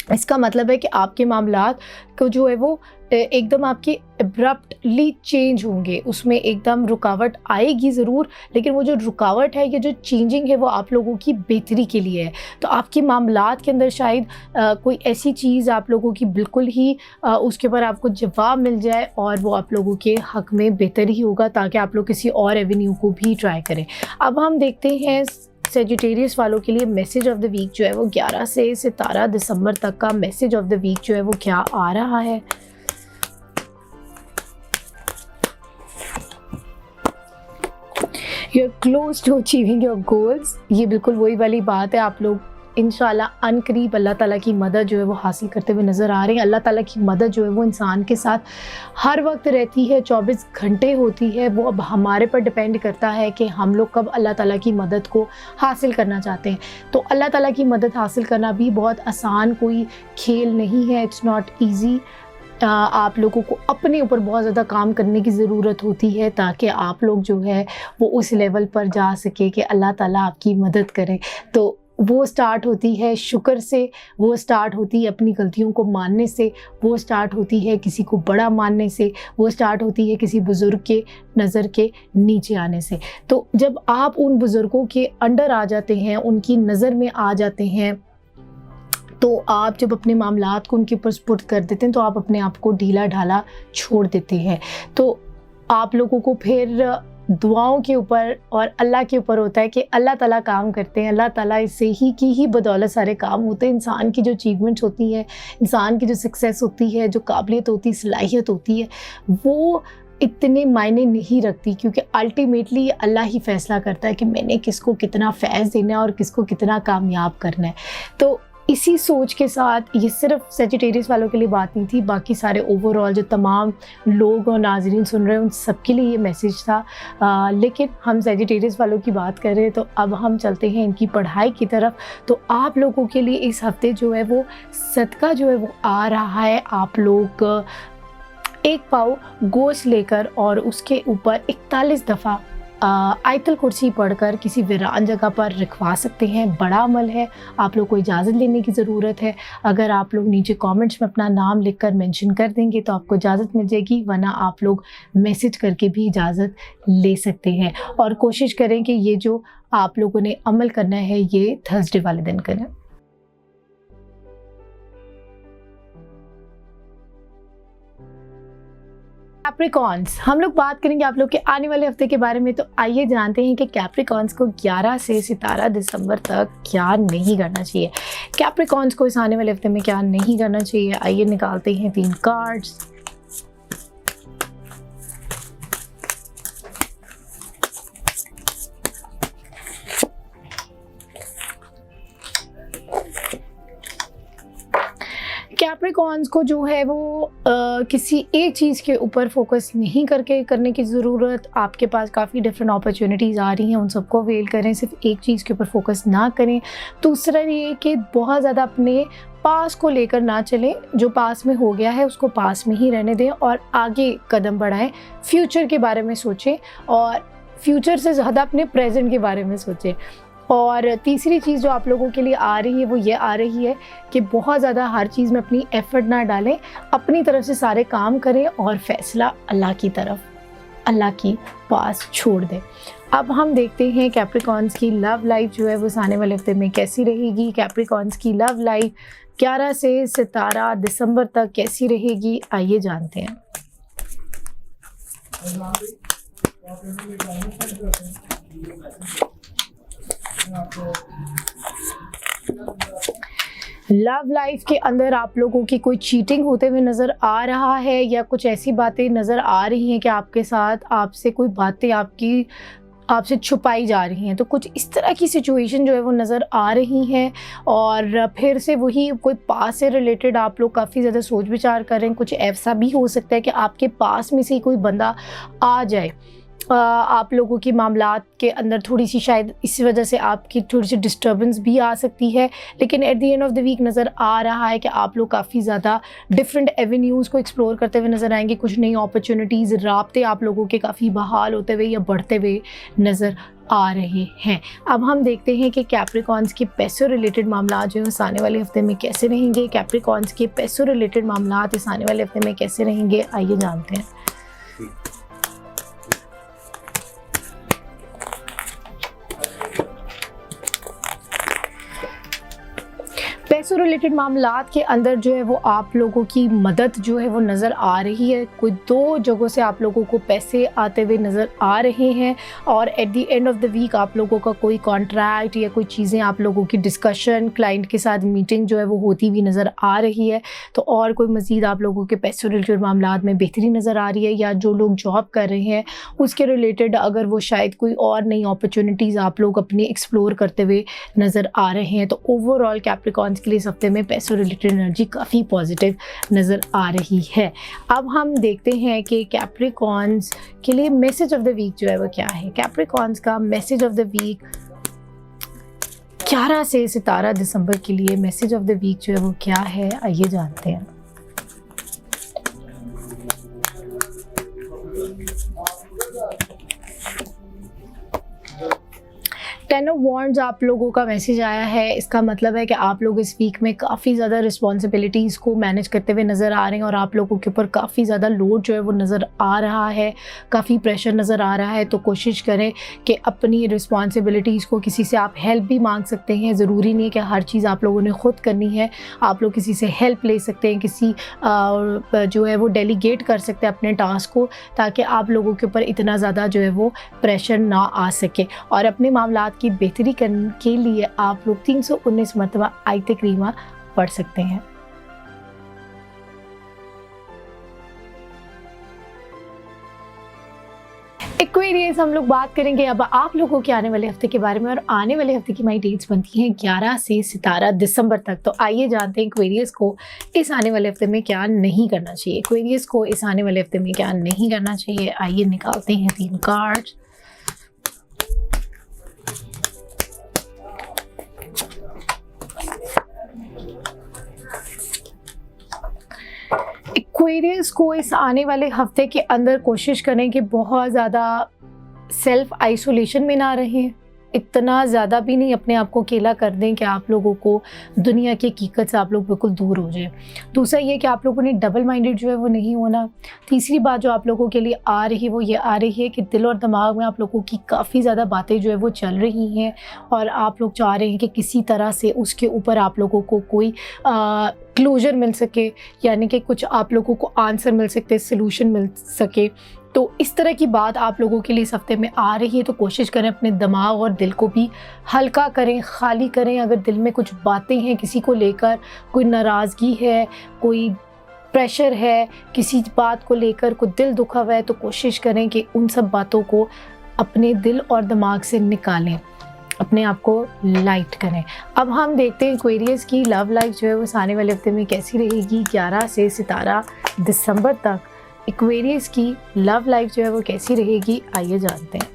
इसका मतलब है कि आपके मामलात को जो है वो एकदम आपकी एब्रप्टली चेंज होंगे, उसमें एकदम रुकावट आएगी ज़रूर, लेकिन वो जो रुकावट है, ये जो चेंजिंग है, वो आप लोगों की बेहतरी के लिए है। तो आपके मामलात के अंदर शायद कोई ऐसी चीज़ आप लोगों की बिल्कुल ही उसके ऊपर आपको जवाब मिल जाए, और वो आप लोगों के हक़ में बेहतर ही होगा, ताकि आप लोग किसी और एवेन्यू को भी ट्राई करें। अब हम देखते हैं सेजिटेरियस वालों के लिए मैसेज ऑफ द वीक जो है वो 11 से 17 दिसंबर तक का मैसेज ऑफ द वीक जो है वो क्या आ रहा है। You are close to achieving your goals. ये बिल्कुल वही वाली बात है, आप लोग इंशाल्लाह अनकरीब अल्लाह ताला की मदद जो है वो हासिल करते हुए नज़र आ रहे हैं। अल्लाह ताला की मदद जो है वो इंसान के साथ हर वक्त रहती है, 24 घंटे होती है। वो अब हमारे पर डिपेंड करता है कि हम लोग कब अल्लाह ताला की मदद को हासिल करना चाहते हैं। तो अल्लाह ताला की मदद हासिल करना भी बहुत आसान कोई खेल नहीं है, इट्स नॉट ईजी। आप लोगों को अपने ऊपर बहुत ज़्यादा काम करने की ज़रूरत होती है, ताकि आप लोग जो है वो उस लेवल पर जा सके कि अल्लाह ताला आपकी मदद करे। तो वो स्टार्ट होती है शुक्र से, वो स्टार्ट होती है अपनी गलतियों को मानने से, वो स्टार्ट होती है किसी को बड़ा मानने से, वो स्टार्ट होती है किसी बुज़ुर्ग के नज़र के नीचे आने से। तो जब आप उन बुज़ुर्गों के अंडर आ जाते हैं, उनकी नज़र में आ जाते हैं, तो आप जब अपने मामलात को उनके ऊपर स्पुर्द कर देते हैं, तो आप अपने आप को ढीला ढाला छोड़ देते हैं। तो आप लोगों को फिर दुआओं के ऊपर और अल्लाह के ऊपर होता है कि अल्लाह ताला काम करते हैं, अल्लाह ताला इससे ही की ही बदौलत सारे काम होते हैं। इंसान की जो अचीवमेंट्स होती है, इंसान की जो सक्सेस होती है, जो काबिलियत होती है, सलाहियत होती है, वो इतने मायने नहीं रखती, क्योंकि अल्टीमेटली अल्लाह ही फ़ैसला करता है कि मैंने किसको कितना फैज़ देना है और किसको कितना कामयाब करना है। तो इसी सोच के साथ, ये सिर्फ सेजिटेरियस वालों के लिए बात नहीं थी, बाकी सारे ओवरऑल जो तमाम लोग और नाज़रीन सुन रहे हैं उन सब के लिए ये मैसेज था। लेकिन हम सेजिटेरियस वालों की बात कर रहे हैं, तो अब हम चलते हैं इनकी पढ़ाई की तरफ। तो आप लोगों के लिए इस हफ्ते जो है वो सदका जो है वो आ रहा है। आप लोग 1 पाव गोश्त लेकर और उसके ऊपर 41 दफ़ा आयतल कुर्सी पढ़कर किसी वीरान जगह पर रखवा सकते हैं। बड़ा अमल है, आप लोग को इजाज़त लेने की ज़रूरत है। अगर आप लोग नीचे कमेंट्स में अपना नाम लिखकर मेंशन कर देंगे तो आपको इजाज़त मिल जाएगी, वरना आप लोग मैसेज करके भी इजाज़त ले सकते हैं। और कोशिश करें कि ये जो आप लोगों ने अमल करना है ये थर्सडे वाले दिन करें। कैप्रिकॉन्स, हम लोग बात करेंगे आप लोग के आने वाले हफ्ते के बारे में। तो आइए जानते हैं कि कैप्रिकॉन्स को 11 से 17 दिसंबर तक क्या नहीं करना चाहिए। कैप्रिकॉन्स को इस आने वाले हफ्ते में क्या नहीं करना चाहिए, आइए निकालते हैं 3 कार्ड्स। कैप्रिकॉन्स को जो है वो किसी एक चीज़ के ऊपर फोकस नहीं करने की ज़रूरत। आपके पास काफ़ी डिफरेंट अपॉर्चुनिटीज़ आ रही हैं, उन सबको अवेल करें, सिर्फ एक चीज़ के ऊपर फोकस ना करें। दूसरा ये कि बहुत ज़्यादा अपने पास को लेकर ना चलें, जो पास में हो गया है उसको पास में ही रहने दें और आगे कदम बढ़ाएं। फ्यूचर के बारे में सोचें और फ्यूचर से ज़्यादा अपने प्रेजेंट के बारे में सोचें। और तीसरी चीज़ जो आप लोगों के लिए आ रही है वो ये आ रही है कि बहुत ज़्यादा हर चीज़ में अपनी एफ़र्ट ना डालें, अपनी तरफ से सारे काम करें और फ़ैसला अल्लाह की तरफ, अल्लाह के पास छोड़ दें। अब हम देखते हैं कैप्रिकॉन्स की लव लाइफ जो है वो आने वाले हफ्ते में कैसी रहेगी। कैप्रिकॉन्स की लव लाइफ 11 से 17 दिसंबर तक कैसी रहेगी, आइए जानते हैं। लव लाइफ के अंदर आप लोगों की कोई चीटिंग होते हुए नज़र आ रहा है या कुछ ऐसी बातें नज़र आ रही हैं कि आपके साथ आपसे कोई बातें आपसे छुपाई जा रही हैं। तो कुछ इस तरह की सिचुएशन जो है वो नज़र आ रही हैं और फिर से वही कोई पास से रिलेटेड आप लोग काफ़ी ज़्यादा सोच विचार कर रहे हैं। कुछ ऐसा भी हो सकता है कि आपके पास में से ही कोई बंदा आ जाए। आप लोगों की मामलात के अंदर थोड़ी सी शायद इसी वजह से आपकी थोड़ी सी डिस्टर्बेंस भी आ सकती है, लेकिन at the end of the week नज़र आ रहा है कि आप लोग काफ़ी ज़्यादा डिफरेंट एवेन्यूज़ को एक्सप्लोर करते हुए नज़र आएंगे। कुछ नई अपॉर्चुनिटीज़, राब्ते आप लोगों के काफ़ी बहाल होते हुए या बढ़ते हुए नज़र आ रहे हैं। अब हम देखते हैं कि कैप्रिकॉन्स के पैसों रिलेटेड मामला जो है इस आने वाले हफ्ते में कैसे रहेंगे। कैप्रिकॉन्स के पैसों रिलेटेड मामला इस आने वाले हफ्ते में कैसे रहेंगे, आइए जानते हैं। पैसों रिलेटेड मामलात के अंदर जो है वो आप लोगों की मदद जो है वो नज़र आ रही है। कोई दो जगहों से आप लोगों को पैसे आते हुए नज़र आ रहे हैं और at the end of the week आप लोगों का कोई कॉन्ट्रैक्ट या कोई चीज़ें आप लोगों की डिस्कशन, क्लाइंट के साथ मीटिंग जो है वो होती हुई नज़र आ रही है। तो और कोई मज़ीद आप लोगों के पैसों रिलेटेड मामलात में बेहतरी नज़र आ रही है या जो लोग जॉब कर रहे हैं उसके रिलेटेड अगर वो शायद कोई और नई अपॉर्चुनिटीज़ आप लोग अपनी एक्सप्लोर करते हुए नज़र आ रहे हैं। तो ओवरऑल कैप्रिकॉन्स के लिए इस हफ्ते में पैसों रिलेटेड एनर्जी काफ़ी पॉजिटिव नज़र आ रही है। अब हम देखते हैं कि कैप्रिकॉन्स के लिए मैसेज ऑफ द वीक जो है वो क्या है। कैप्रिकॉन्स का मैसेज ऑफ द वीक 11 से 17 दिसंबर के लिए मैसेज ऑफ द वीक जो है वो क्या है, आइए जानते हैं। टेन ऑफ वॉन्ड्स आप लोगों का मैसेज आया है। इसका मतलब है कि आप लोग इस वीक में काफ़ी ज़्यादा रिस्पॉन्सिबिलिटीज़ को मैनेज करते हुए नज़र आ रहे हैं और आप लोगों के ऊपर काफ़ी ज़्यादा लोड जो है वो नज़र आ रहा है, काफ़ी प्रेशर नज़र आ रहा है। तो कोशिश करें कि अपनी रिस्पॉन्सिबिलिटीज़ को किसी से आप हेल्प भी मांग सकते हैं। ज़रूरी नहीं है कि हर चीज़ आप लोगों ने ख़ुद करनी है, आप लोग किसी से हेल्प ले सकते हैं, किसी जो है वो डेलीगेट कर सकते हैं अपने टास्क को, ताकि आप लोगों के ऊपर इतना ज़्यादा जो है वो प्रेशर ना आ सके। और अपने मामलात की बेहतरी करने के लिए आप लोग 319 मरतबा आयत करीमा पढ़ सकते हैं। एक्वेरियस हम लोग बात करेंगे अब आप लोगों के आने वाले हफ्ते के बारे में और आने वाले हफ्ते की माई डेट्स बनती हैं 11 से 17 दिसंबर तक। तो आइए जानते हैं एक्वेरियस को इस आने वाले हफ्ते में क्या नहीं करना चाहिए। एक्वेरियस को इस आने वाले हफ्ते में क्या नहीं करना चाहिए, आइए निकालते हैं 3 कार्ड। एक्वेरियस को इस आने वाले हफ्ते के अंदर कोशिश करें कि बहुत ज़्यादा सेल्फ आइसोलेशन में ना रहें, इतना ज़्यादा भी नहीं अपने आप को अकेला कर दें कि आप लोगों को दुनिया की हकीकत से आप लोग बिल्कुल दूर हो जाए। दूसरा ये कि आप लोगों ने डबल माइंडेड जो है वो नहीं होना। तीसरी बात जो आप लोगों के लिए आ रही है वो ये आ रही है कि दिल और दिमाग में आप लोगों की काफ़ी ज़्यादा बातें जो है वो चल रही हैं और आप लोग चाह रहे हैं कि किसी तरह से उसके ऊपर आप लोगों को कोई क्लोजर मिल सके, यानी कि कुछ आप लोगों को आंसर मिल सकते, सोल्यूशन मिल सके। तो इस तरह की बात आप लोगों के लिए इस हफ्ते में आ रही है। तो कोशिश करें अपने दिमाग और दिल को भी हल्का करें, खाली करें। अगर दिल में कुछ बातें हैं किसी को लेकर, कोई नाराज़गी है, कोई प्रेशर है किसी बात को लेकर, कोई दिल दुखा हुआ है, तो कोशिश करें कि उन सब बातों को अपने दिल और दिमाग से निकालें, अपने आप को लाइट करें। अब हम देखते हैं एक्वेरियस की लव लाइफ जो है वो आने वाले हफ्ते में कैसी रहेगी। 11 से 17 दिसंबर तक एक्वेरियस की लव लाइफ जो है वो कैसी रहेगी, आइए जानते हैं।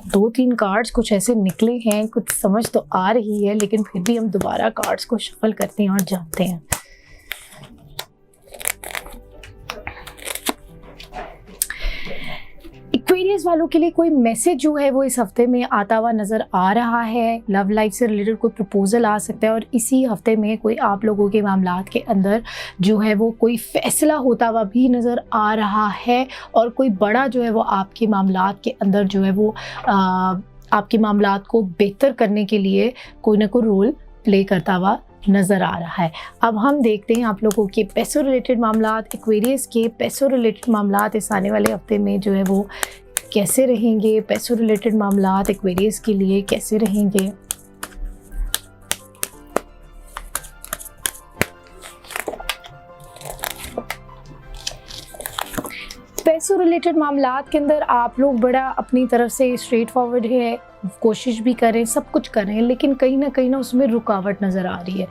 दो तीन कार्ड्स कुछ ऐसे निकले हैं, कुछ समझ तो आ रही है, लेकिन फिर भी हम दोबारा कार्ड्स को शफल करते हैं और जानते हैं। एक्वेरियस वालों के लिए कोई मैसेज जो है वो इस हफ्ते में आता हुआ नज़र आ रहा है। लव लाइफ से रिलेटेड कोई प्रपोजल आ सकता है और इसी हफ्ते में कोई आप लोगों के मामलात के अंदर जो है वो कोई फैसला होता हुआ भी नज़र आ रहा है और कोई बड़ा जो है वो आपके मामलात के अंदर जो है वो आपके मामलात को बेहतर करने के लिए कोई ना कोई रोल प्ले करता हुआ नज़र आ रहा है। अब हम देखते हैं आप लोगों के पैसों रिलेटेड मामलात, एक्वेरियस के पैसों रिलेटेड मामलात इस आने वाले हफ्ते में जो है वो कैसे रहेंगे। पैसों रिलेटेड मामलात एक्वेरियस के लिए कैसे रहेंगे। पैसों रिलेटेड मामलात के अंदर आप लोग बड़ा अपनी तरफ से स्ट्रेट फॉरवर्ड है, कोशिश भी करें, सब कुछ करें, लेकिन कहीं ना उसमें रुकावट नज़र आ रही है।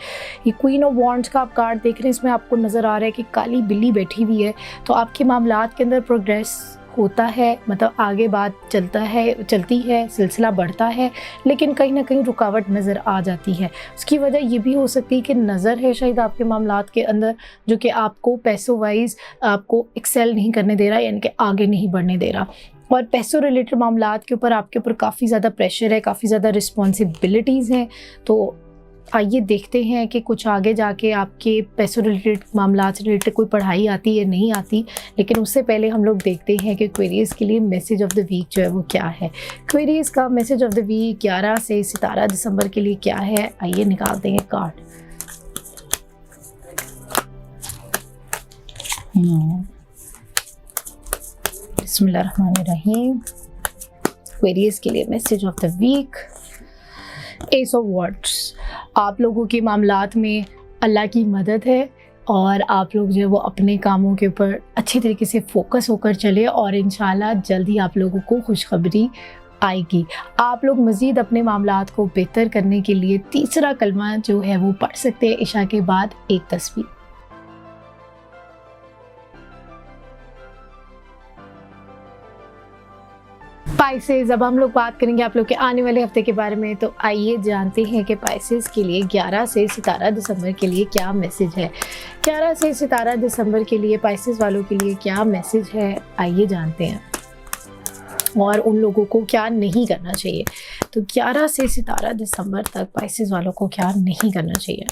ये क्वीन ऑफ वॉन्ड्स का आप कार्ड देख रहे हैं, इसमें आपको नज़र आ रहा है कि काली बिल्ली बैठी हुई है। तो आपके मामलात के अंदर प्रोग्रेस होता है, मतलब आगे बात चलती है, सिलसिला बढ़ता है, लेकिन कहीं ना कहीं रुकावट नज़र आ जाती है। उसकी वजह ये भी हो सकती है कि नज़र है शायद आपके मामलात के अंदर जो कि आपको पैसों वाइज आपको एक्सेल नहीं करने दे रहा, यानी कि आगे नहीं बढ़ने दे रहा। और पैसों रिलेटेड मामलात के ऊपर आपके ऊपर काफ़ी ज़्यादा प्रेशर है, काफ़ी ज़्यादा रिस्पॉन्सिबिलिटीज़ हैं। तो आइए देखते हैं कि कुछ आगे जाके आपके पैसों रिलेटेड मामलात से रिलेटेड कोई पढ़ाई आती है नहीं आती। लेकिन उससे पहले हम लोग देखते हैं कि एक्वेरियस के लिए मैसेज ऑफ द वीक जो है वो क्या है। एक्वेरियस का मैसेज ऑफ द वीक 11 से 17 दिसंबर के लिए क्या है, आइए निकाल देंगे कार्ड। बिस्मिल्लाहिर्रहमानिर्रहीम। एक्वेरियस के लिए message of the week, ace of wands. आप लोगों के मामलात में अल्लाह की मदद है और आप लोग जो है वो अपने कामों के ऊपर अच्छी तरीके से फोकस होकर चले और इंशाल्लाह जल्द ही आप लोगों को खुशखबरी आएगी। आप लोग मज़ीद अपने मामलात को बेहतर करने के लिए तीसरा कलमा जो है वो पढ़ सकते हैं इशा के बाद एक तस्वीर। पाइसेस, अब हम लोग बात करेंगे आप लोग के आने वाले हफ्ते के बारे में। तो आइए जानते हैं कि पाइसेस के लिए 11 से 17 दिसंबर के लिए क्या मैसेज है। 11 से 17 दिसंबर के लिए पाइसेस वालों के लिए क्या मैसेज है, आइए जानते हैं, और उन लोगों को क्या नहीं करना चाहिए। तो 11 से 17 दिसंबर तक पाइसेस वालों को क्या नहीं करना चाहिए।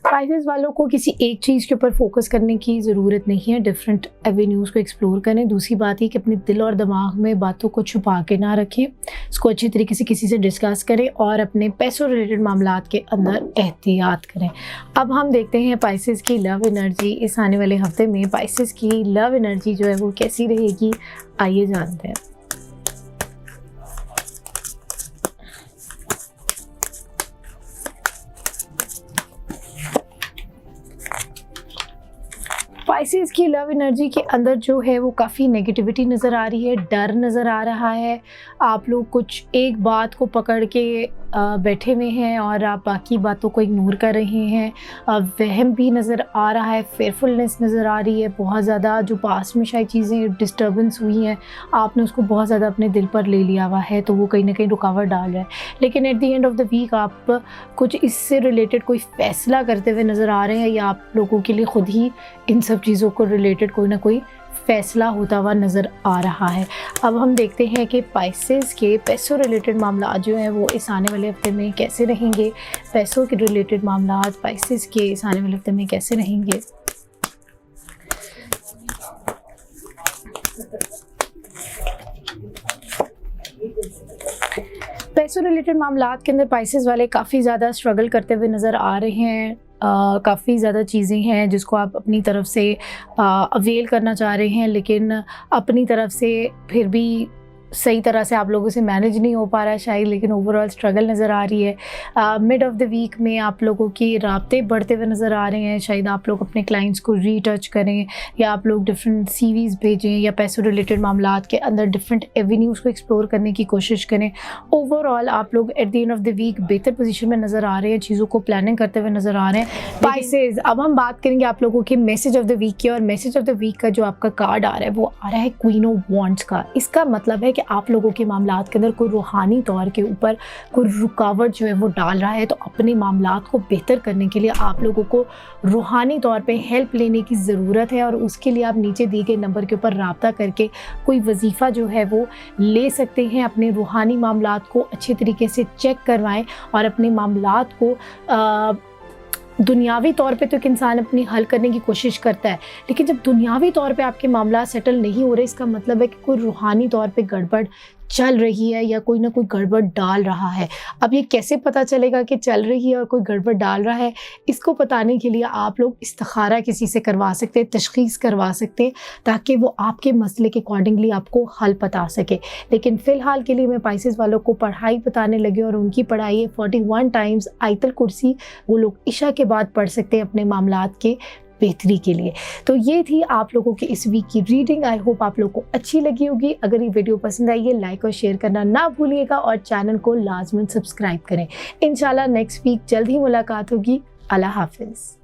पाइसेस वालों को किसी एक चीज़ के ऊपर फोकस करने की ज़रूरत नहीं है, डिफरेंट एवेन्यूज़ को एक्सप्लोर करें। दूसरी बात ये कि अपने दिल और दिमाग में बातों को छुपा के ना रखें, इसको अच्छी तरीके से किसी से डिस्कस करें और अपने पैसों रिलेटेड मामलात के अंदर एहतियात करें। अब हम देखते हैं पाइसेस की लव एनर्जी इस आने वाले हफ्ते में। पाइसेस की लव एनर्जी जो है वो कैसी रहेगी, आइए जानते हैं। पाइसेस की लव एनर्जी के अंदर जो है वो काफ़ी नेगेटिविटी नज़र आ रही है, डर नज़र आ रहा है। आप लोग कुछ एक बात को पकड़ के बैठे हुए हैं और आप बाकी बातों को इग्नोर कर रहे हैं। वहम भी नज़र आ रहा है, फेयरफुलनेस नज़र आ रही है बहुत ज़्यादा। जो पास में शायद चीज़ें डिस्टर्बेंस हुई हैं, आपने उसको बहुत ज़्यादा अपने दिल पर ले लिया हुआ है, तो वो कहीं ना कहीं रुकावट डाल रहा है। लेकिन at the end of the week आप कुछ इससे रिलेटेड कोई फ़ैसला करते हुए नज़र आ रहे हैं, या आप लोगों के लिए ख़ुद ही इन सब चीज़ों को रिलेटेड कोई ना कोई फ़ैसला होता हुआ नज़र आ रहा है। अब हम देखते हैं कि पाइसेस के पैसों रिलेटेड मामला जो हैं वो इस आने वाले हफ्ते में कैसे रहेंगे। पैसों के रिलेटेड मामला पाइसेस के इस आने वाले हफ्ते में कैसे रहेंगे। पैसों रिलेटेड मामलात के अंदर पाइसेस वाले काफ़ी ज़्यादा स्ट्रगल करते हुए नज़र आ रहे हैं। काफ़ी ज़्यादा चीज़ें हैं जिसको आप अपनी तरफ से अवेल करना चाह रहे हैं, लेकिन अपनी तरफ से फिर भी सही तरह से आप लोगों से मैनेज नहीं हो पा रहा है शायद, लेकिन ओवरऑल स्ट्रगल नज़र आ रही है। मिड ऑफ द वीक में आप लोगों की राब्ते बढ़ते हुए नज़र आ रहे हैं। शायद आप लोग अपने क्लाइंट्स को रीटच करें, या आप लोग डिफरेंट सीवीज़ भेजें, या पैसों रिलेटेड मामलात के अंदर डिफरेंट एवेन्यूज़ को एक्सप्लोर करने की कोशिश करें। ओवरऑल आप लोग at the end of the week बेहतर पोजीशन में नज़र आ रहे हैं, चीज़ों को प्लानिंग करते हुए नज़र आ रहे हैं। पाइसेस, अब हम बात करेंगे आप लोगों के मैसेज ऑफ द वीक की, और मैसेज ऑफ द वीक का जो आपका कार्ड आ रहा है वो आ रहा है क्वीन ऑफ वॉन्ड्स का। इसका मतलब है कि आप लोगों के मामलात के अंदर कोई रूहानी तौर के ऊपर कोई रुकावट जो है वो डाल रहा है, तो अपने मामलात को बेहतर करने के लिए आप लोगों को रूहानी तौर पे हेल्प लेने की ज़रूरत है। और उसके लिए आप नीचे दिए गए नंबर के ऊपर राब्ता करके कोई वजीफ़ा जो है वो ले सकते हैं। अपने रूहानी मामलात को अच्छे तरीके से चेक करवाएं और अपने मामलात को दुनियावी तौर पे तो एक इंसान अपनी हल करने की कोशिश करता है, लेकिन जब दुनियावी तौर पे आपके मामला सेटल नहीं हो रहे, इसका मतलब है कि कोई रूहानी तौर पे गड़बड़ चल रही है या कोई ना कोई गड़बड़ डाल रहा है। अब ये कैसे पता चलेगा कि चल रही है और कोई गड़बड़ डाल रहा है? इसको बताने के लिए आप लोग इस्तिखारा किसी से करवा सकते हैं, तशख़ीस करवा सकते हैं, ताकि वो आपके मसले के अकॉर्डिंगली आपको हल बता सके। लेकिन फ़िलहाल के लिए मैं पाइसेस वालों को पढ़ाई बताने लगी और उनकी पढ़ाई है 41 टाइम्स आयतुल कुर्सी, वो लोग इशा के बाद पढ़ सकते हैं अपने मामलात के बेहतरी के लिए। तो ये थी आप लोगों की इस वीक की रीडिंग। आई होप आप लोगों को अच्छी लगी होगी। अगर ये वीडियो पसंद आई है, लाइक और शेयर करना ना भूलिएगा और चैनल को लाजमन सब्सक्राइब करें। इंशाल्लाह नेक्स्ट वीक जल्द ही मुलाकात होगी। अल्लाह हाफिज़।